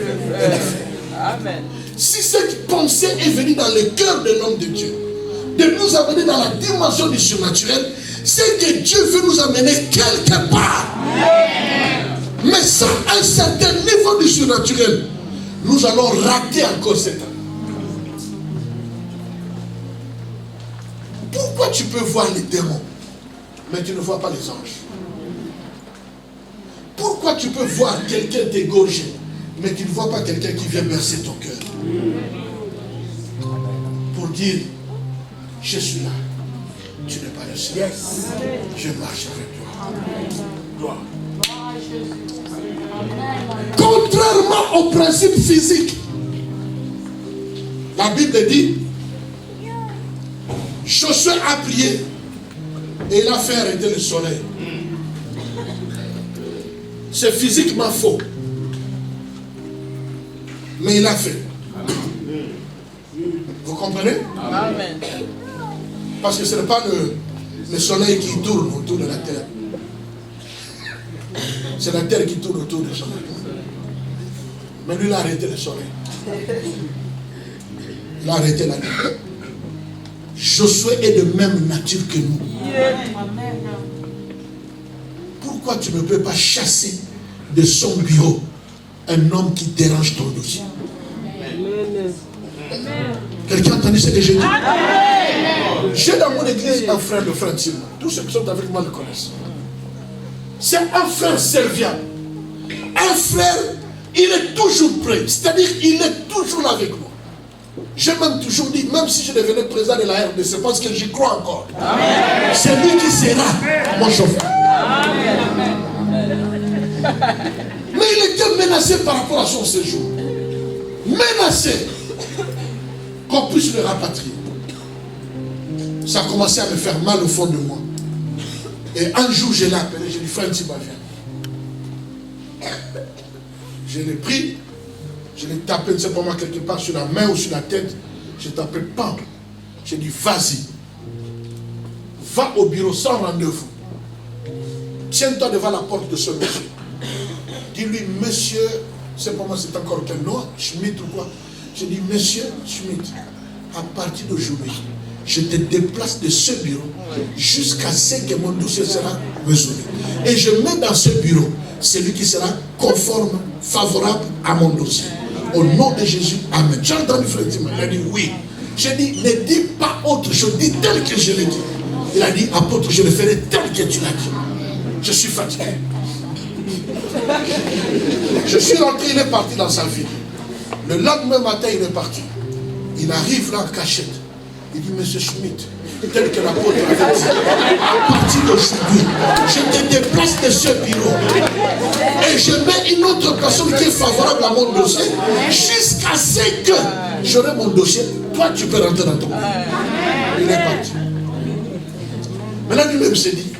faire. Amen. Si cette pensée est venue dans le cœur de l'homme de Dieu, de nous amener dans la dimension du surnaturel, c'est que Dieu veut nous amener quelque part. Amen. Mais sans un certain niveau du surnaturel, nous allons rater encore cette année. Pourquoi tu peux voir les démons, mais tu ne vois pas les anges? Pourquoi tu peux voir quelqu'un t'égorger, mais tu ne vois pas quelqu'un qui vient bercer ton cœur? Pour dire, je suis là. Tu n'es pas le seul. Yes. Je marche avec toi. Gloire. Contrairement au principe physique, la Bible dit, Josué a prié et il a fait arrêter le soleil. C'est physiquement faux. Mais il a fait. Vous comprenez? Amen. Parce que ce n'est pas le soleil qui tourne autour de la terre. C'est la terre qui tourne autour du soleil. Mais lui, il a arrêté le soleil. Il a arrêté la nuit. Josué est de même nature que nous. Pourquoi tu ne peux pas chasser de son bureau un homme qui dérange ton dossier? Quelqu'un a entendu ce que j'ai dit? J'ai dans mon église un frère, le frère Simon. Tous ceux qui sont avec moi le connaissent. C'est un frère serviable. Un frère, il est toujours prêt. C'est-à-dire, il est toujours là avec moi. J'ai même toujours dit, même si je devenais président de la RDC, c'est parce que j'y crois encore. C'est lui qui sera mon chauffeur. Mais il était menacé par rapport à son séjour. Menacé qu'on puisse le rapatrier. Ça a commencé à me faire mal au fond de moi. Et un jour, je l'ai appelé, j'ai dit, frère Ntiba, viens. Je l'ai pris, je l'ai tapé, ne sais pas moi, quelque part sur la main ou sur la tête. J'ai tapé, pam. J'ai dit, vas-y. Va au bureau sans rendez-vous. Tiens-toi devant la porte de ce monsieur. Dis-lui, monsieur, c'est pas moi, c'est encore quel nom, Schmitt ou quoi. J'ai dit, monsieur Schmitt, à partir d'aujourd'hui, je te déplace de ce bureau jusqu'à ce que mon dossier sera résolu. Et je mets dans ce bureau celui qui sera conforme, favorable à mon dossier. Au nom de Jésus, amen. J'ai entendu frère Tima, il a dit oui. J'ai dit, ne dis pas autre chose, dis tel que je l'ai dit. Il a dit, apôtre, je le ferai tel que tu l'as dit. Je suis fatigué. Je suis rentré, il est parti dans sa ville. Le lendemain matin, il est parti. Il arrive là en cachette. Il dit, monsieur Schmitt, tel que l'apôtre avait dit, à partir d'aujourd'hui, je te déplace de ce bureau et je mets une autre personne qui est favorable à mon dossier jusqu'à ce que j'aurai mon dossier. Toi, tu peux rentrer dans ton bureau. Il est parti. Maintenant, lui-même s'est dit,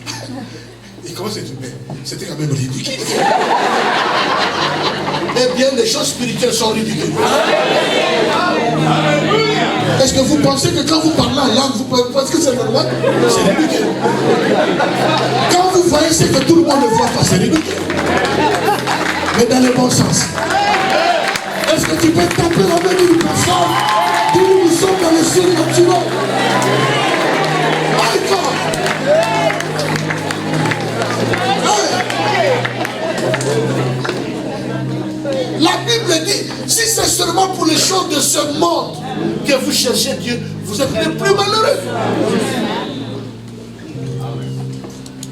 et comment c'était? C'était quand même ridicule. Eh bien, les choses spirituelles sont ridicules. Est-ce que vous pensez que quand vous parlez en langue, vous pensez que c'est normal? C'est ridicule. Quand vous voyez ce que tout le monde ne voit pas, c'est ridicule. Mais dans le bon sens. Est-ce que tu peux taper la main d'une personne? Nous sommes dans le surnaturel. My God! La Bible dit, si c'est seulement pour les choses de ce monde que vous cherchez Dieu, vous êtes les plus malheureux.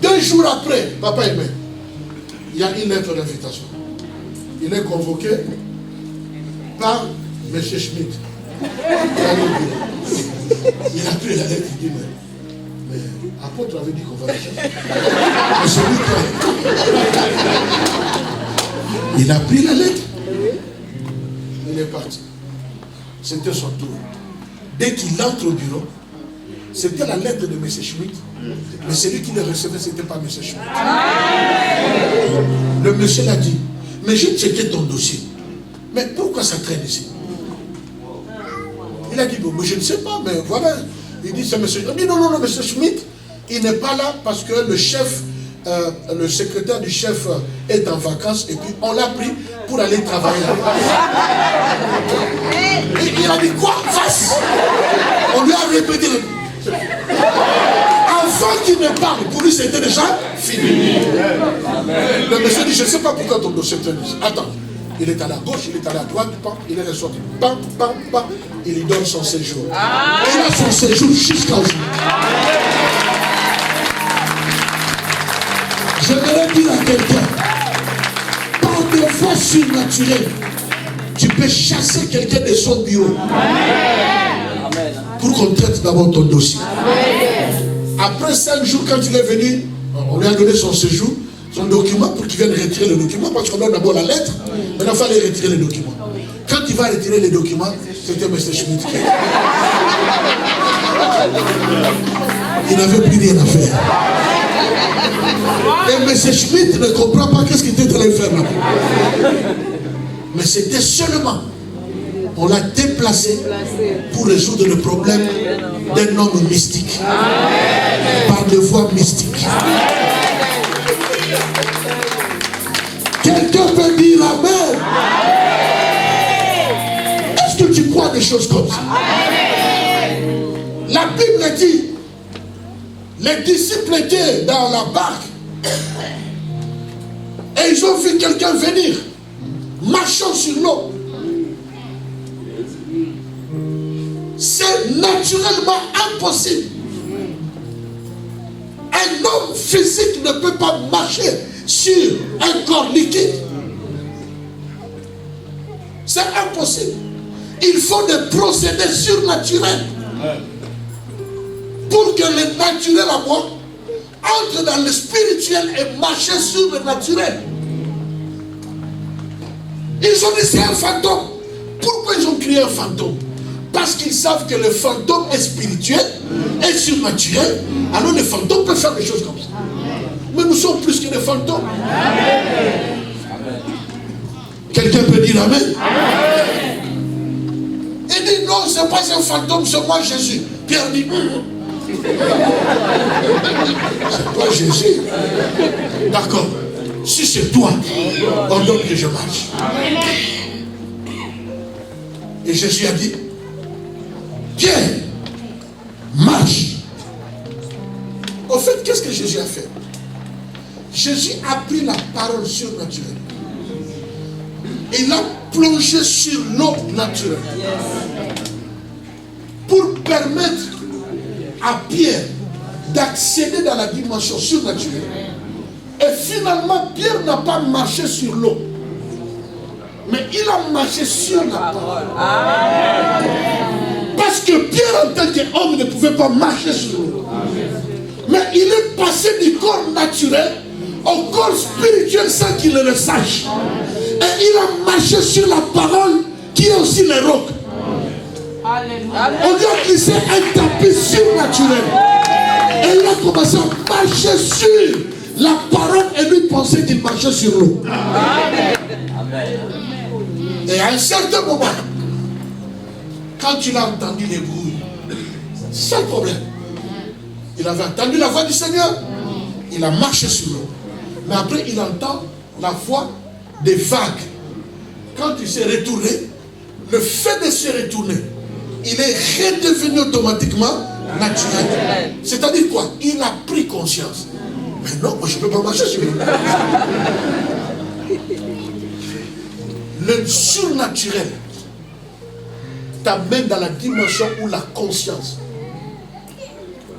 2 jours après, papa aimé, il y a une lettre d'invitation. Il est convoqué par M. Schmitt. Il a pris la lettre, il dit, mais l'apôtre avait dit qu'on va la chercher. Mais c'est lui qui il a pris la lettre. Il est parti. C'était son tour. Dès qu'il entre au bureau, c'était la lettre de M. Schmitt. Mais celui qui le recevait, ce n'était pas M. Schmitt. Le monsieur l'a dit, mais j'ai checké ton dossier. Mais pourquoi ça traîne ici? Il a dit, bon, je ne sais pas, mais voilà. Il dit, c'est M. Il dit, non, M. Schmitt, il n'est pas là parce que le chef, le secrétaire du chef est en vacances et puis on l'a pris pour aller travailler là. Il a dit quoi? Face. On lui a répété. Avant qu'il ne parle, pour lui c'était déjà fini. Le monsieur dit, je ne sais pas pourquoi ton dossier est ici. Attends. Il est allé à gauche, il est allé à droite, il est ressorti. Bam, bam, bam. Il lui donne son séjour. Il a son séjour jusqu'à aujourd'hui. J'aimerais dire à quelqu'un, surnaturel. Tu peux chasser quelqu'un de son bureau. Amen. Pour qu'on traite d'abord ton dossier. Après 5 jours, quand il est venu, on lui a donné son séjour, son document pour qu'il vienne retirer le document, parce qu'on donne d'abord la lettre, maintenant il fallait retirer le document. Quand il va retirer les documents, c'était M. Schmitt. Il n'avait plus rien à faire. Et M. Schmitt ne comprend pas qu'est-ce qu'il était en train de faire là. Mais c'était seulement, on l'a déplacé pour résoudre le problème d'un homme mystique. Par des voies mystiques. Quelqu'un peut dire Amen. Est-ce que tu crois des choses comme ça? La Bible dit, les disciples étaient dans la barque et ils ont vu quelqu'un venir marchant sur l'eau. C'est naturellement impossible. Un homme physique ne peut pas marcher sur un corps liquide. C'est impossible. Il faut des procédés surnaturels pour que le naturel à moi entre dans le spirituel et marche sur le naturel. Ils ont dit c'est un fantôme. Pourquoi ils ont crié un fantôme? Parce qu'ils savent que le fantôme est spirituel et surnaturel. Alors le fantôme peut faire des choses comme ça. Mais nous sommes plus que des fantômes. Quelqu'un peut dire Amen? Il dit non, ce n'est pas un fantôme, c'est moi Jésus. Pierre dit c'est toi Jésus. D'accord. Si c'est toi, ordonne que je marche. Et Jésus a dit Pierre, marche. Au fait, qu'est-ce que Jésus a fait? Jésus a pris la parole surnaturelle. Il a plongé sur l'eau naturelle. Pour permettre à Pierre d'accéder dans la dimension surnaturelle. Et finalement, Pierre n'a pas marché sur l'eau. Mais il a marché sur la parole. Parce que Pierre en tant qu'homme ne pouvait pas marcher sur l'eau. Mais il est passé du corps naturel au corps spirituel sans qu'il ne le sache. Et il a marché sur la parole qui est aussi le roc. On lui a glissé un tapis surnaturel. Et il a commencé à marcher sur la parole et lui pensait qu'il marchait sur l'eau. Et à un certain moment, quand il a entendu les bruits, c'est ça le problème. Il avait entendu la voix du Seigneur, il a marché sur l'eau. Mais après, il entend la voix des vagues. Quand il s'est retourné, le fait de se retourner, il est redevenu automatiquement naturel. C'est-à-dire quoi? Il a pris conscience. Mais non, moi je ne peux pas marcher sur l'eau. Le surnaturel t'amène dans la dimension où la conscience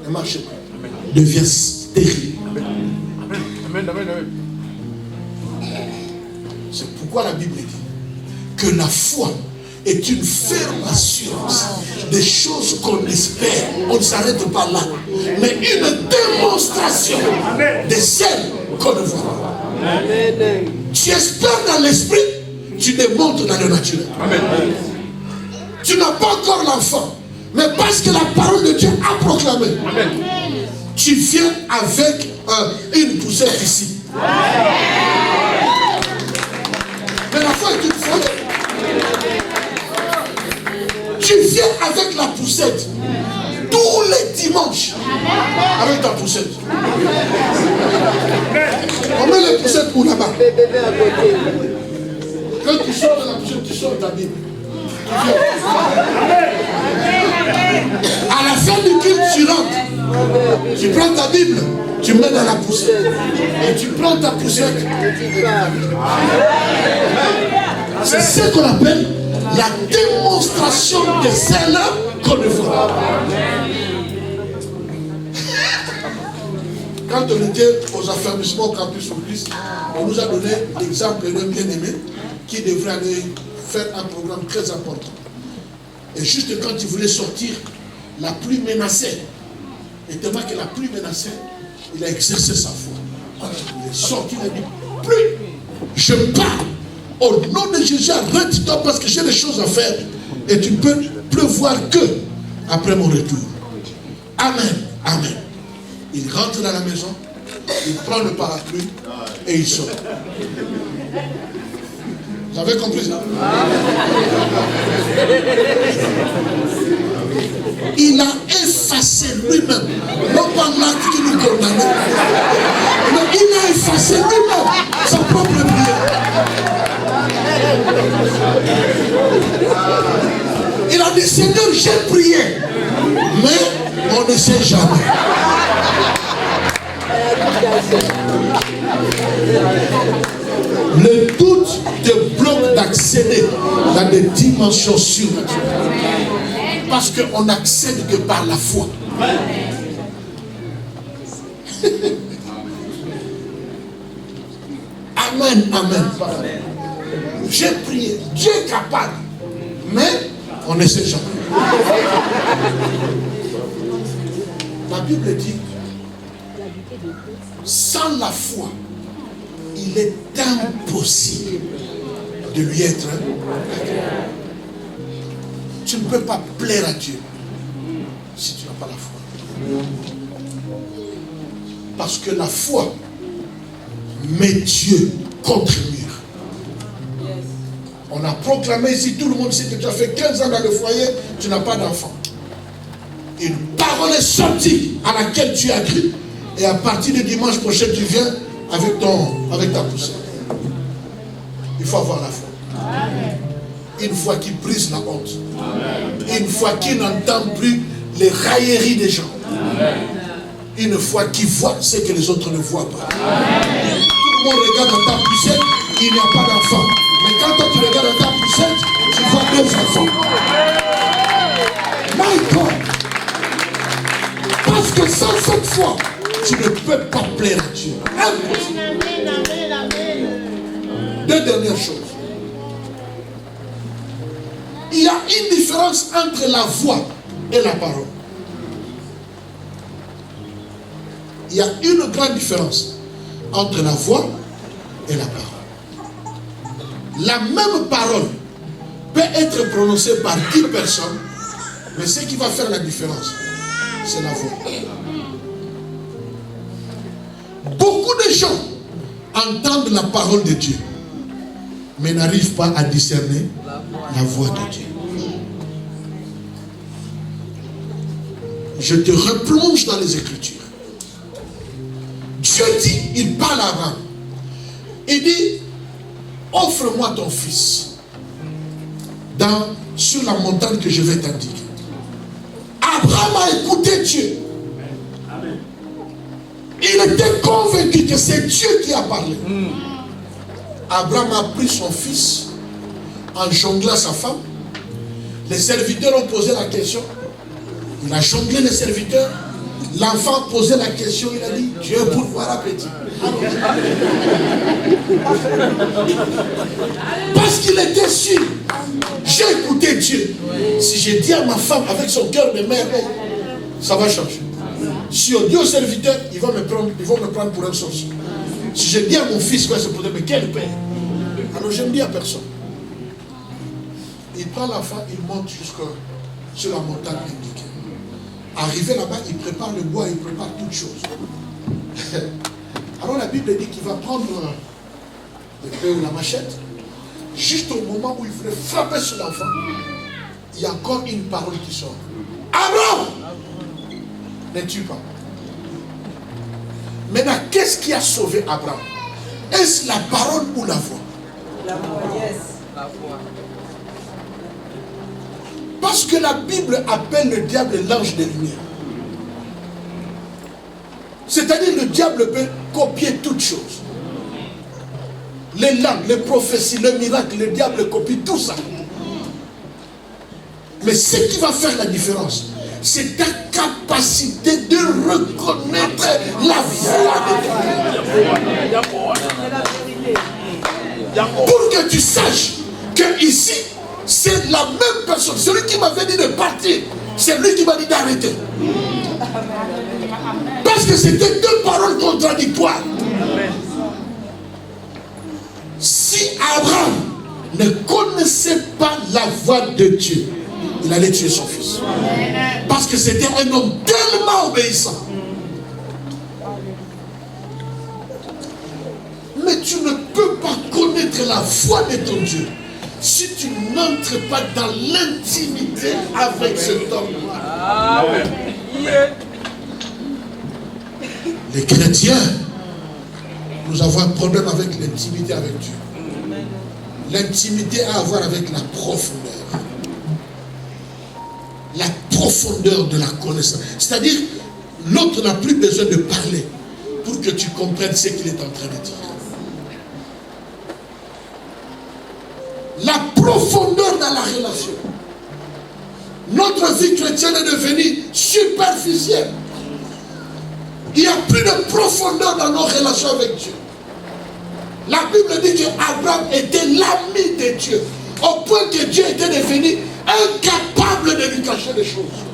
ne marche pas, devient stérile. C'est pourquoi la Bible dit que la foi est une ferme assurance des choses qu'on espère. On ne s'arrête pas là, mais une démonstration de celles qu'on ne voit pas. Tu espères dans l'esprit, tu démontres dans le naturel. Amen. Tu n'as pas encore l'enfant, mais parce que la parole de Dieu a proclamé, amen, tu viens avec une poussette ici. Mais la foi est une folie. Tu viens avec la poussette tous les dimanches avec ta poussette. On met les poussettes pour là-bas. Quand tu sors de la poussette, tu sors ta Bible. À la fin du culte, tu rentres. Tu prends ta Bible, tu mets dans la poussette. Et tu prends ta poussette. C'est ce qu'on appelle la démonstration de celle qu'on ne voit pas. Quand on était aux affermissements au campus Auguste, on nous a donné l'exemple d'un bien-aimé qui devrait aller faire un programme très important. Et juste quand il voulait sortir, la pluie menaçait. Et tellement que la pluie menaçait, il a exercé sa foi. Alors, il est sorti, il a dit, pluie, je pars. Au nom de Jésus, arrête-toi parce que j'ai des choses à faire. Et tu peux pleuvoir que après mon retour. Amen. Amen. Il rentre dans la maison, il prend le parapluie et il sort. Vous avez compris ça? Il a effacé lui-même. Non pas l'acte qui nous condamnait. Mais il a effacé lui-même sa propre prière. Il a dit, Seigneur, j'ai prié. Mais on ne sait jamais. Le doute te bloque d'accéder dans des dimensions surnaturelles. Parce qu'on n'accède que par la foi. Amen, amen. J'ai prié, Dieu est capable. Mais on ne sait jamais. La Bible dit, sans la foi, il est impossible de lui être. Tu ne peux pas plaire à Dieu si tu n'as pas la foi. Parce que la foi met Dieu contre le mur. On a proclamé ici, tout le monde sait que tu as fait 15 ans dans le foyer, tu n'as pas d'enfant. Une parole est sortie à laquelle tu as cru. Et à partir de dimanche prochain, tu viens avec ta poussière. Il faut avoir la foi. Amen. Une foi qui brise la honte. Amen. Une foi qui n'entend plus les railleries des gens. Amen. Une foi qui voit ce que les autres ne voient pas. Amen. Tout le monde regarde dans ta poussière, il n'y a pas d'enfant. Mais quand toi tu regardes dans ta poussière, tu vois 2 enfants. My God. Parce que sans cette foi, tu ne peux pas plaire à Dieu. Impossible. Deux dernières choses. Il y a une différence entre la voix et la parole. Il y a une grande différence entre la voix et la parole. La même parole peut être prononcée par 10 personnes, mais ce qui va faire la différence, c'est la voix. Beaucoup de gens entendent la parole de Dieu, mais n'arrivent pas à discerner la voix de Dieu. Je te replonge dans les Écritures. Dieu dit, il parle à Abraham. Il dit, offre-moi ton fils sur la montagne que je vais t'indiquer. Abraham a écouté Dieu. Il était convaincu que c'est Dieu qui a parlé. Abraham a pris son fils en jonglant sa femme. Les serviteurs ont posé la question. Il a jonglé les serviteurs. L'enfant posait la question. Il a dit, Dieu pour voir appétit. Parce qu'il était sûr. J'ai écouté Dieu. Si je dis à ma femme avec son cœur de mère, ça va changer. Si on dit au serviteur, ils vont me prendre pour un sorcier. Si je dis à mon fils, quoi, c'est pour dire, mais quel père? Alors je ne dis à personne. Il prend l'enfant, il monte sur la montagne indiquée. Arrivé là-bas, il prépare le bois, il prépare toutes choses. Alors la Bible dit qu'il va prendre l'épée ou la machette. Juste au moment où il voulait frapper sur l'enfant, il y a encore une parole qui sort. Abraham! Ne tue pas. Maintenant, qu'est-ce qui a sauvé Abraham? Est-ce la parole ou la voix? La voix, yes. La voix. Parce que la Bible appelle le diable l'ange des lumières. C'est-à-dire le diable peut copier toutes choses. Les langues, les prophéties, le miracle, le diable copie tout ça. Mais ce qui va faire la différence, c'est ta capacité de reconnaître la voix de Dieu. Pour que tu saches que ici, c'est la même personne. Celui qui m'avait dit de partir, c'est lui qui m'a dit d'arrêter. Parce que c'était deux paroles contradictoires. Si Abraham ne connaissait pas la voix de Dieu, il allait tuer son fils. Parce que c'était un homme tellement obéissant. Mais tu ne peux pas connaître la voix de ton Dieu si tu n'entres pas dans l'intimité avec cet homme. Les chrétiens, nous avons un problème avec l'intimité avec Dieu. L'intimité a à voir avec la profondeur. La profondeur de la connaissance. C'est-à-dire, l'autre n'a plus besoin de parler pour que tu comprennes ce qu'il est en train de dire. La profondeur dans la relation. Notre vie chrétienne est devenue superficielle. Il n'y a plus de profondeur dans nos relations avec Dieu. La Bible dit qu'Abraham était l'ami de Dieu, au point que Dieu était devenu incapable de lui cacher des choses.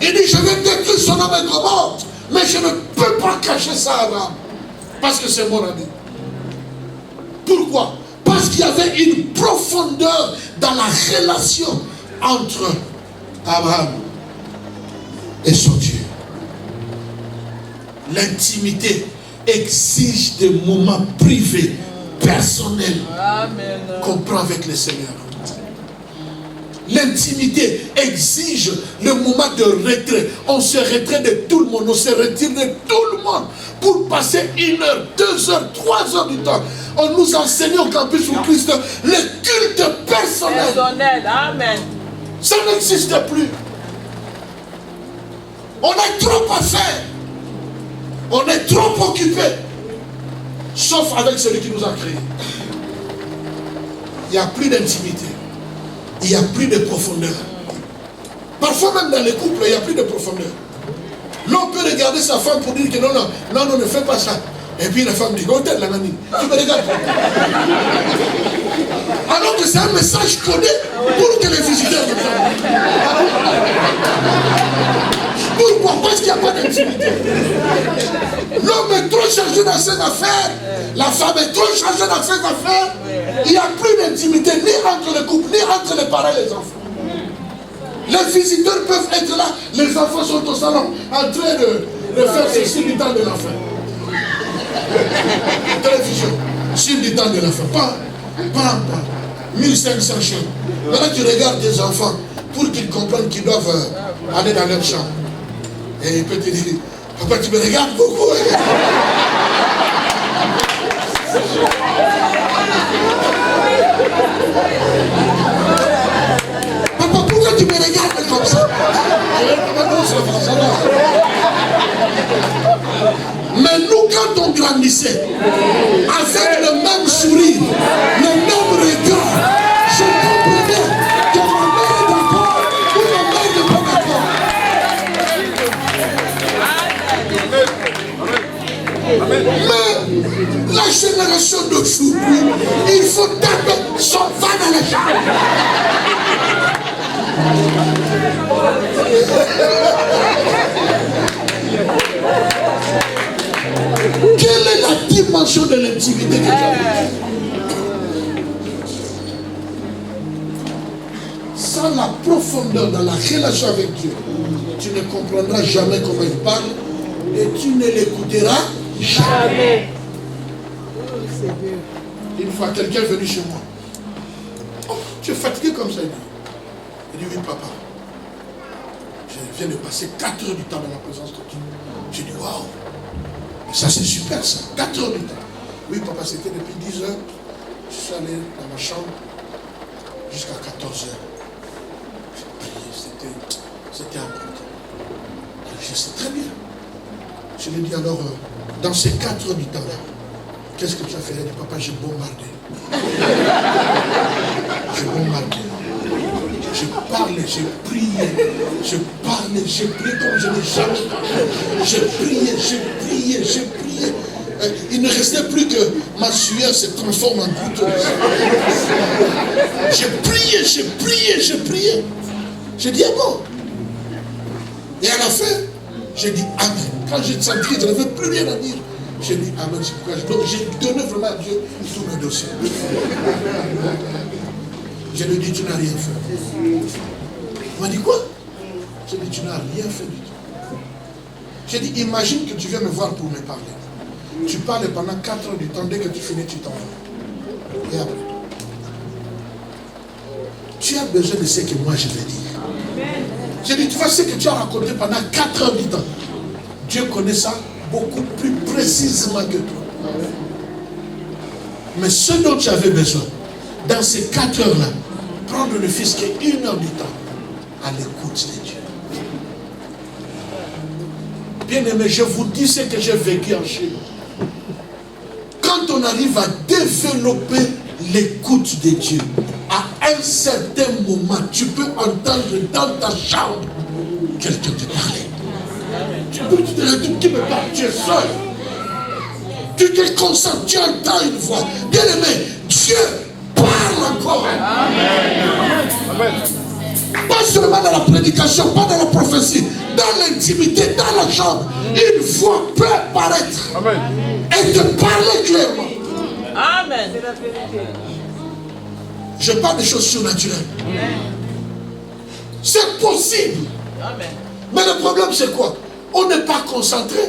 Il dit, je vais détruire son homme et Gomorrhe, mais je ne peux pas cacher ça à Abraham, parce que c'est mon ami. Pourquoi? Parce qu'il y avait une profondeur dans la relation entre Abraham et son Dieu. L'intimité exige des moments privés, personnels, qu'on prend avec le Seigneur. L'intimité exige le moment de retrait. On se retrait de tout le monde, on se retire de tout le monde pour passer 1 heure, 2 heures, 3 heures du temps. On nous enseigne au campus ou Christ le culte personnel. Amen. Ça n'existe plus. On a trop à faire. On est trop occupé. Sauf avec celui qui nous a créés. Il n'y a plus d'intimité. Il n'y a plus de profondeur. Parfois même dans les couples, il n'y a plus de profondeur. L'homme peut regarder sa femme pour dire que non, ne fais pas ça. Et puis la femme dit, oh, t'es la mamie, tu me regardes. Alors que c'est un message codé pour que les visiteurs ne viennent. Pourquoi? Parce qu'il n'y a pas d'intimité. L'homme est trop chargé dans ses affaires. La femme est trop chargée dans ses affaires. Il n'y a plus d'intimité ni entre le couple, ni entre les parents et les enfants. Les visiteurs peuvent être là. Les enfants sont au salon en train de faire ceci du temps de l'enfant. Télévision, sur du temps de l'enfant. Pas 1500 chaînes. Maintenant tu regardes tes enfants pour qu'ils comprennent qu'ils doivent aller dans leur chambre. Et il peut te dire, papa, tu me regardes beaucoup. Papa, pourquoi tu me regardes comme ça? Mais nous, quand on grandissait, avec le même sourire, le même regard, je comprenais que ma mère est d'accord ou ma mère n'est pas d'accord. Mais la génération d'aujourd'hui, il faut taper son va dans la chambre. Quelle est la dimension de l'intimité que tu as? Sans la profondeur dans la relation avec Dieu, tu ne comprendras jamais comment il parle et tu ne l'écouteras jamais. Une fois, quelqu'un est venu chez moi. Oh, tu es fatigué comme ça? Il dit, oui, papa. Je viens de passer 4 heures du temps dans la présence de Dieu. J'ai dit, waouh. Ça c'est super ça, 4 heures du temps. Oui papa, c'était depuis 10 heures. Je suis allé dans ma chambre jusqu'à 14 heures. J'ai prié, c'était important. Je sais très bien. Je lui ai dit alors, dans ces 4 heures du temps, qu'est-ce que tu as fait? Il a dit, papa, j'ai bombardé. J'ai bombardé. J'ai parlé, j'ai prié. J'ai parlé, j'ai prié comme je n'ai jamais parlé. J'ai prié, j'ai prié, j'ai prié. il ne restait plus que ma sueur se transforme en goutte. J'ai prié. J'ai dit, ah bon? Et à la fin, j'ai dit Amen. Quand j'ai senti que je n'avais plus rien à dire, j'ai dit Amen. C'est pourquoi j'ai donné vraiment à Dieu tous mes dossiers. Je lui ai dit, tu n'as rien fait. Il m'a dit quoi? J'ai dit, tu n'as rien fait du tout. J'ai dit, imagine que tu viens me voir pour me parler. Tu parles pendant 4 heures du temps, dès que tu finis, tu t'en vas. Et après, tu as besoin de ce que moi je vais dire. J'ai dit, tu vois ce que tu as raconté pendant 4 heures du temps. Dieu connaît ça beaucoup plus précisément que toi. Mais ce dont tu avais besoin, dans ces 4 heures-là, prendre ne fût-ce qu'1 heure du temps à l'écoute de Dieu. Bien-aimé, je vous dis ce que j'ai vécu en Chine. Quand on arrive à développer l'écoute de Dieu, à un certain moment, tu peux entendre dans ta chambre quelqu'un te parler. Tu me parles, tu es seul. Tu te concentres, tu entends une voix. Bien-aimé, Dieu parle encore. Amen. Pas seulement dans la prédication, pas dans la prophétie, dans l'intimité, dans la chambre. Une voix peut apparaître. Amen. Et te parler clairement. Amen. C'est la vérité. Je parle des choses surnaturelles. C'est possible. Amen. Mais le problème c'est quoi? On n'est pas concentré.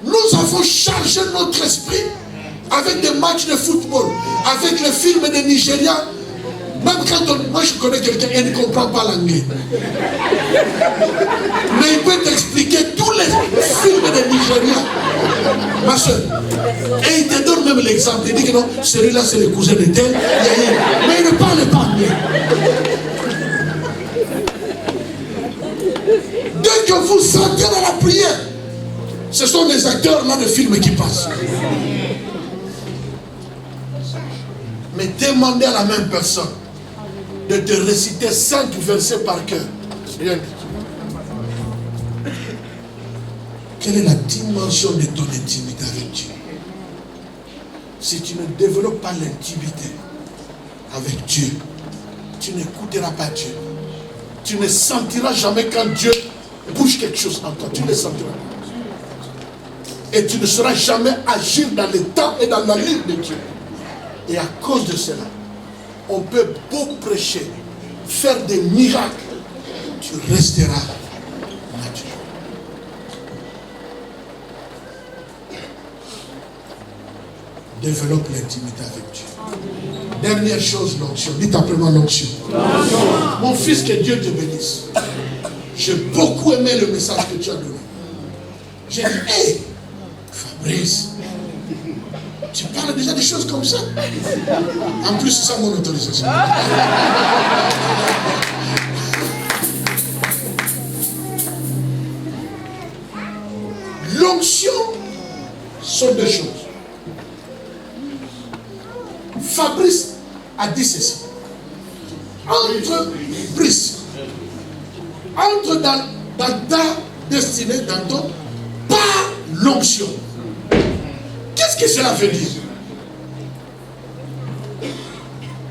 Nous avons chargé notre esprit avec des matchs de football, avec les films des Nigériens. Même quand moi je connais quelqu'un et il ne comprend pas l'anglais. Mais il peut t'expliquer tous les films des Nigériens. Ma soeur. Et il te donne même l'exemple. Il dit que non, celui-là c'est le cousin de tel. Mais il ne parle pas anglais. Dès que vous sentez dans la prière, ce sont les acteurs là de films qui passent. Mais demandez à la même personne de te réciter 5 versets par cœur. Rien du tout. Quelle est la dimension de ton intimité avec Dieu? Si tu ne développes pas l'intimité avec Dieu, tu n'écouteras pas Dieu. Tu ne sentiras jamais quand Dieu bouge quelque chose en toi. Tu ne le sentiras pas. Et tu ne sauras jamais agir dans le temps et dans la ligne de Dieu. Et à cause de cela, on peut beau prêcher, faire des miracles, tu resteras naturel. Développe l'intimité avec Dieu. Dernière chose, l'onction. Dites après-moi l'onction. Mon fils, que Dieu te bénisse. J'ai beaucoup aimé le message que tu as donné. J'ai dit, hé, Fabrice, tu parles déjà des choses comme ça. En plus, c'est ça mon autorisation. L'onction sont 2 choses. Fabrice a dit ceci. Entre dans ta destinée, dans ton, par l'onction. Qu'est-ce que cela veut dire?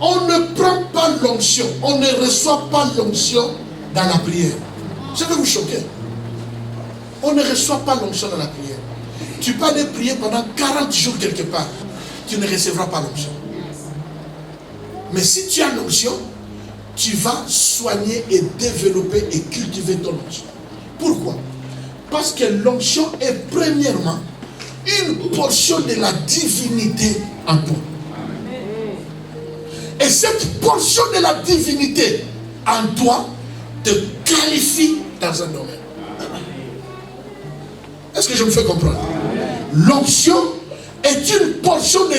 On ne prend pas l'onction, on ne reçoit pas l'onction dans la prière. Ça va vous choquer. On ne reçoit pas l'onction dans la prière. Tu peux aller prier pendant 40 jours quelque part, tu ne recevras pas l'onction. Mais si tu as l'onction, tu vas soigner et développer et cultiver ton onction. Pourquoi? Parce que l'onction est premièrement une portion de la divinité en toi. Et cette portion de la divinité en toi te qualifie dans un domaine. Est-ce que je me fais comprendre? L'onction est une portion de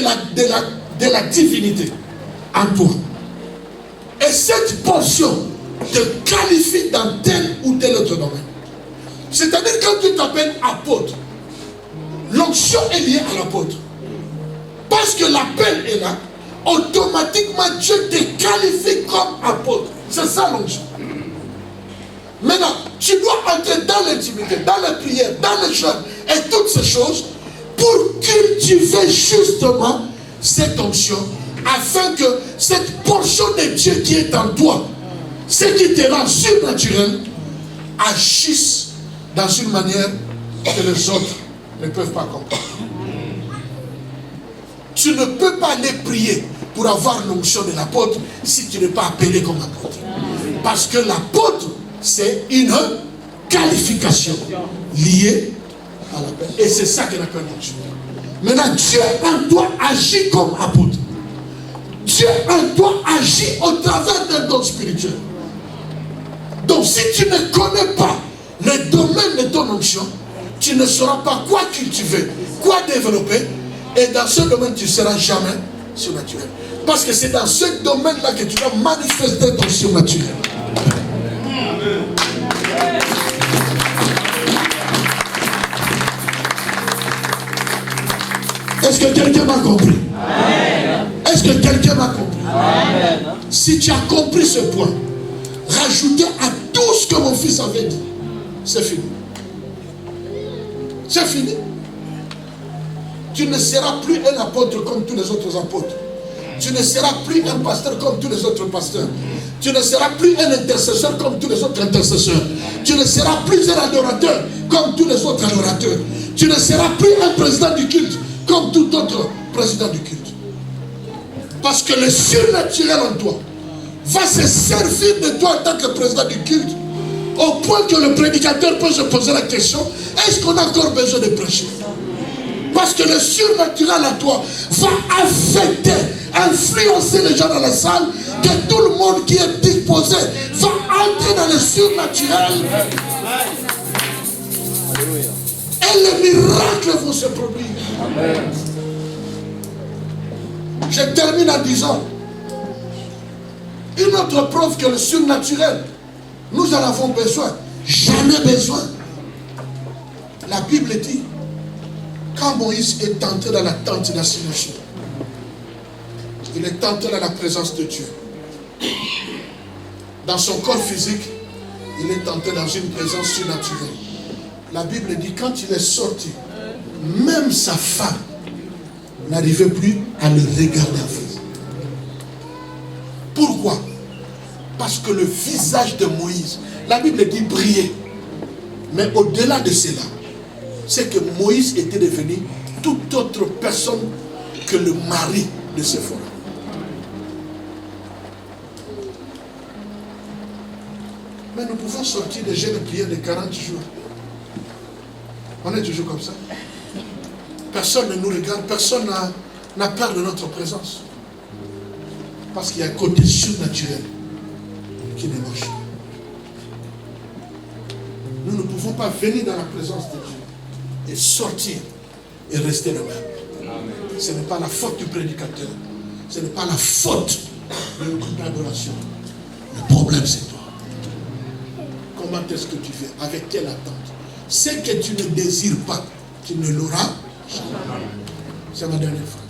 la divinité en toi. Et cette portion te qualifie dans tel ou tel autre domaine. C'est-à-dire quand tu t'appelles apôtre, l'onction est liée à l'apôtre. Parce que l'appel est là, automatiquement Dieu te qualifie comme apôtre. C'est ça l'onction. Maintenant, tu dois entrer dans l'intimité, dans la prière, dans le jeûne et toutes ces choses pour cultiver justement cette onction afin que cette portion de Dieu qui est en toi, ce qui te rend surnaturel, agisse dans une manière que les autres ne peuvent pas comprendre. Tu ne peux pas aller prier pour avoir l'onction de l'apôtre si tu n'es pas appelé comme apôtre. Parce que l'apôtre, c'est une qualification liée à l'appel. Et c'est ça qu'on appelle l'onction. Maintenant, Dieu en toi agit comme apôtre. Dieu en toi agit au travers d'un don spirituel. Donc si tu ne connais pas le domaine de ton onction, tu ne sauras pas quoi cultiver, quoi développer, et dans ce domaine tu ne seras jamais surnaturel. Parce que c'est dans ce domaine-là que tu vas manifester ton surnaturel. Est-ce que quelqu'un m'a compris? Est-ce que quelqu'un m'a compris? Si tu as compris ce point, rajoutez à tout ce que mon fils avait dit, c'est fini. C'est fini. Tu ne seras plus un apôtre comme tous les autres apôtres. Tu ne seras plus un pasteur comme tous les autres pasteurs. Tu ne seras plus un intercesseur comme tous les autres intercesseurs. Tu ne seras plus un adorateur comme tous les autres adorateurs. Tu ne seras plus un président du culte comme tout autre président du culte. Parce que le surnaturel en toi va se servir de toi en tant que président du culte, au point que le prédicateur peut se poser la question, est-ce qu'on a encore besoin de prêcher? Parce que le surnaturel en toi va affecter, influencer les gens dans la salle, que tout le monde qui est disposé va entrer dans le surnaturel. Et les miracles vont se produire. Je termine en disant, une autre preuve que le surnaturel, nous en avons besoin, jamais besoin. La Bible dit, quand Moïse est entré dans la tente d'assignation, il est entré dans la présence de Dieu. Dans son corps physique, il est entré dans une présence surnaturelle. La Bible dit, quand il est sorti, même sa femme n'arrivait plus à le regarder en face. Pourquoi? Parce que le visage de Moïse, la Bible dit briller. Mais au-delà de cela, c'est que Moïse était devenu toute autre personne que le mari de Séphora. Mais nous pouvons sortir des jeûnes de prière de 40 jours. On est toujours comme ça. Personne ne nous regarde, personne n'a peur de notre présence. Parce qu'il y a un côté surnaturel qui ne marche pas. Nous ne pouvons pas venir dans la présence de Dieu et sortir et rester le même. Ce n'est pas la faute du prédicateur. Ce n'est pas la faute de notre adoration. Le problème, c'est toi. Comment est-ce que tu fais? Avec quelle attente? Ce que tu ne désires pas, tu ne l'auras jamais. C'est ma dernière phrase.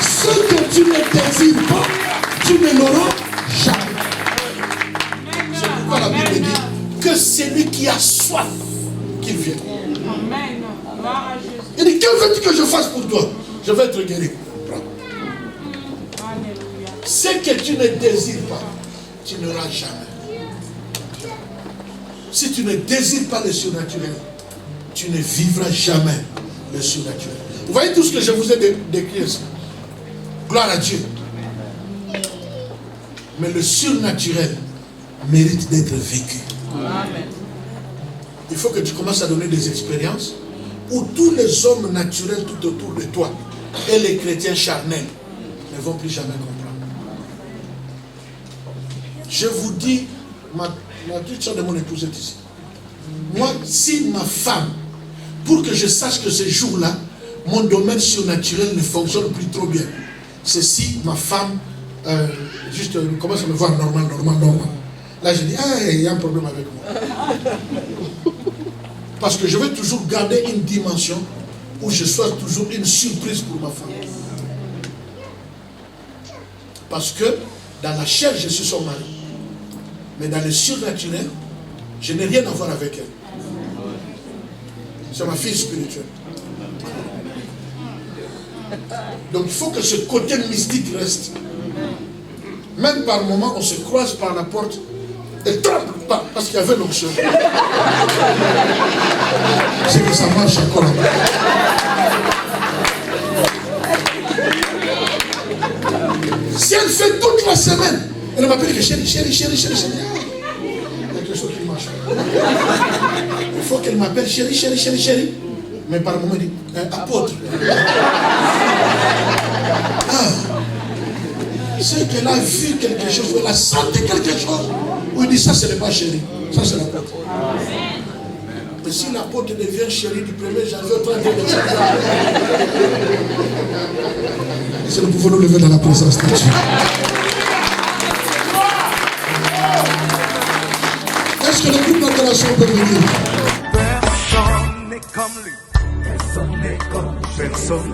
Ce que tu ne désires pas, tu ne l'auras jamais. C'est pourquoi la Bible dit que celui qui a soif, qu'il vienne. Il dit, que veux-tu que je fasse pour toi? Je vais être guéri. Ce que tu ne désires pas, tu n'auras jamais. Si tu ne désires pas le surnaturel, tu ne vivras jamais le surnaturel. Vous voyez tout ce que je vous ai décrit ici. Gloire à Dieu. Mais le surnaturel mérite d'être vécu. Amen. Il faut que tu commences à donner des expériences où tous les hommes naturels tout autour de toi et les chrétiens charnels ne vont plus jamais comprendre. Je vous dis, ma petite soeur de mon épouse est ici. Moi, si ma femme, pour que je sache que ce jour-là, mon domaine surnaturel ne fonctionne plus trop bien, c'est si ma femme juste commence à me voir normal. Là, je dis, il y a un problème avec moi. Parce que je veux toujours garder une dimension où je sois toujours une surprise pour ma femme. Parce que dans la chair, je suis son mari. Mais dans le surnaturel, je n'ai rien à voir avec elle. C'est ma fille spirituelle. Donc il faut que ce côté mystique reste. Même par moment, on se croise par la porte et tremble pas parce qu'il y avait l'onction. C'est que ça marche encore. Si elle fait toute la semaine, elle m'appelle que chérie. Il y a quelque chose qui marche. Il faut qu'elle m'appelle chérie. Mais par moment, elle dit apôtre. C'est qu'elle a vu quelque chose, elle a senti quelque chose. Ou il dit ça, ce n'est pas chérie. Ça, c'est l'apôtre. Mais si l'apôtre devient chérie du 1er janvier au 31 décembre, si nous pouvons nous lever dans la présence de Dieu. Est-ce que le groupe d'adoration peut venir? Personne n'est comme lui. Personne n'est comme lui. Personne.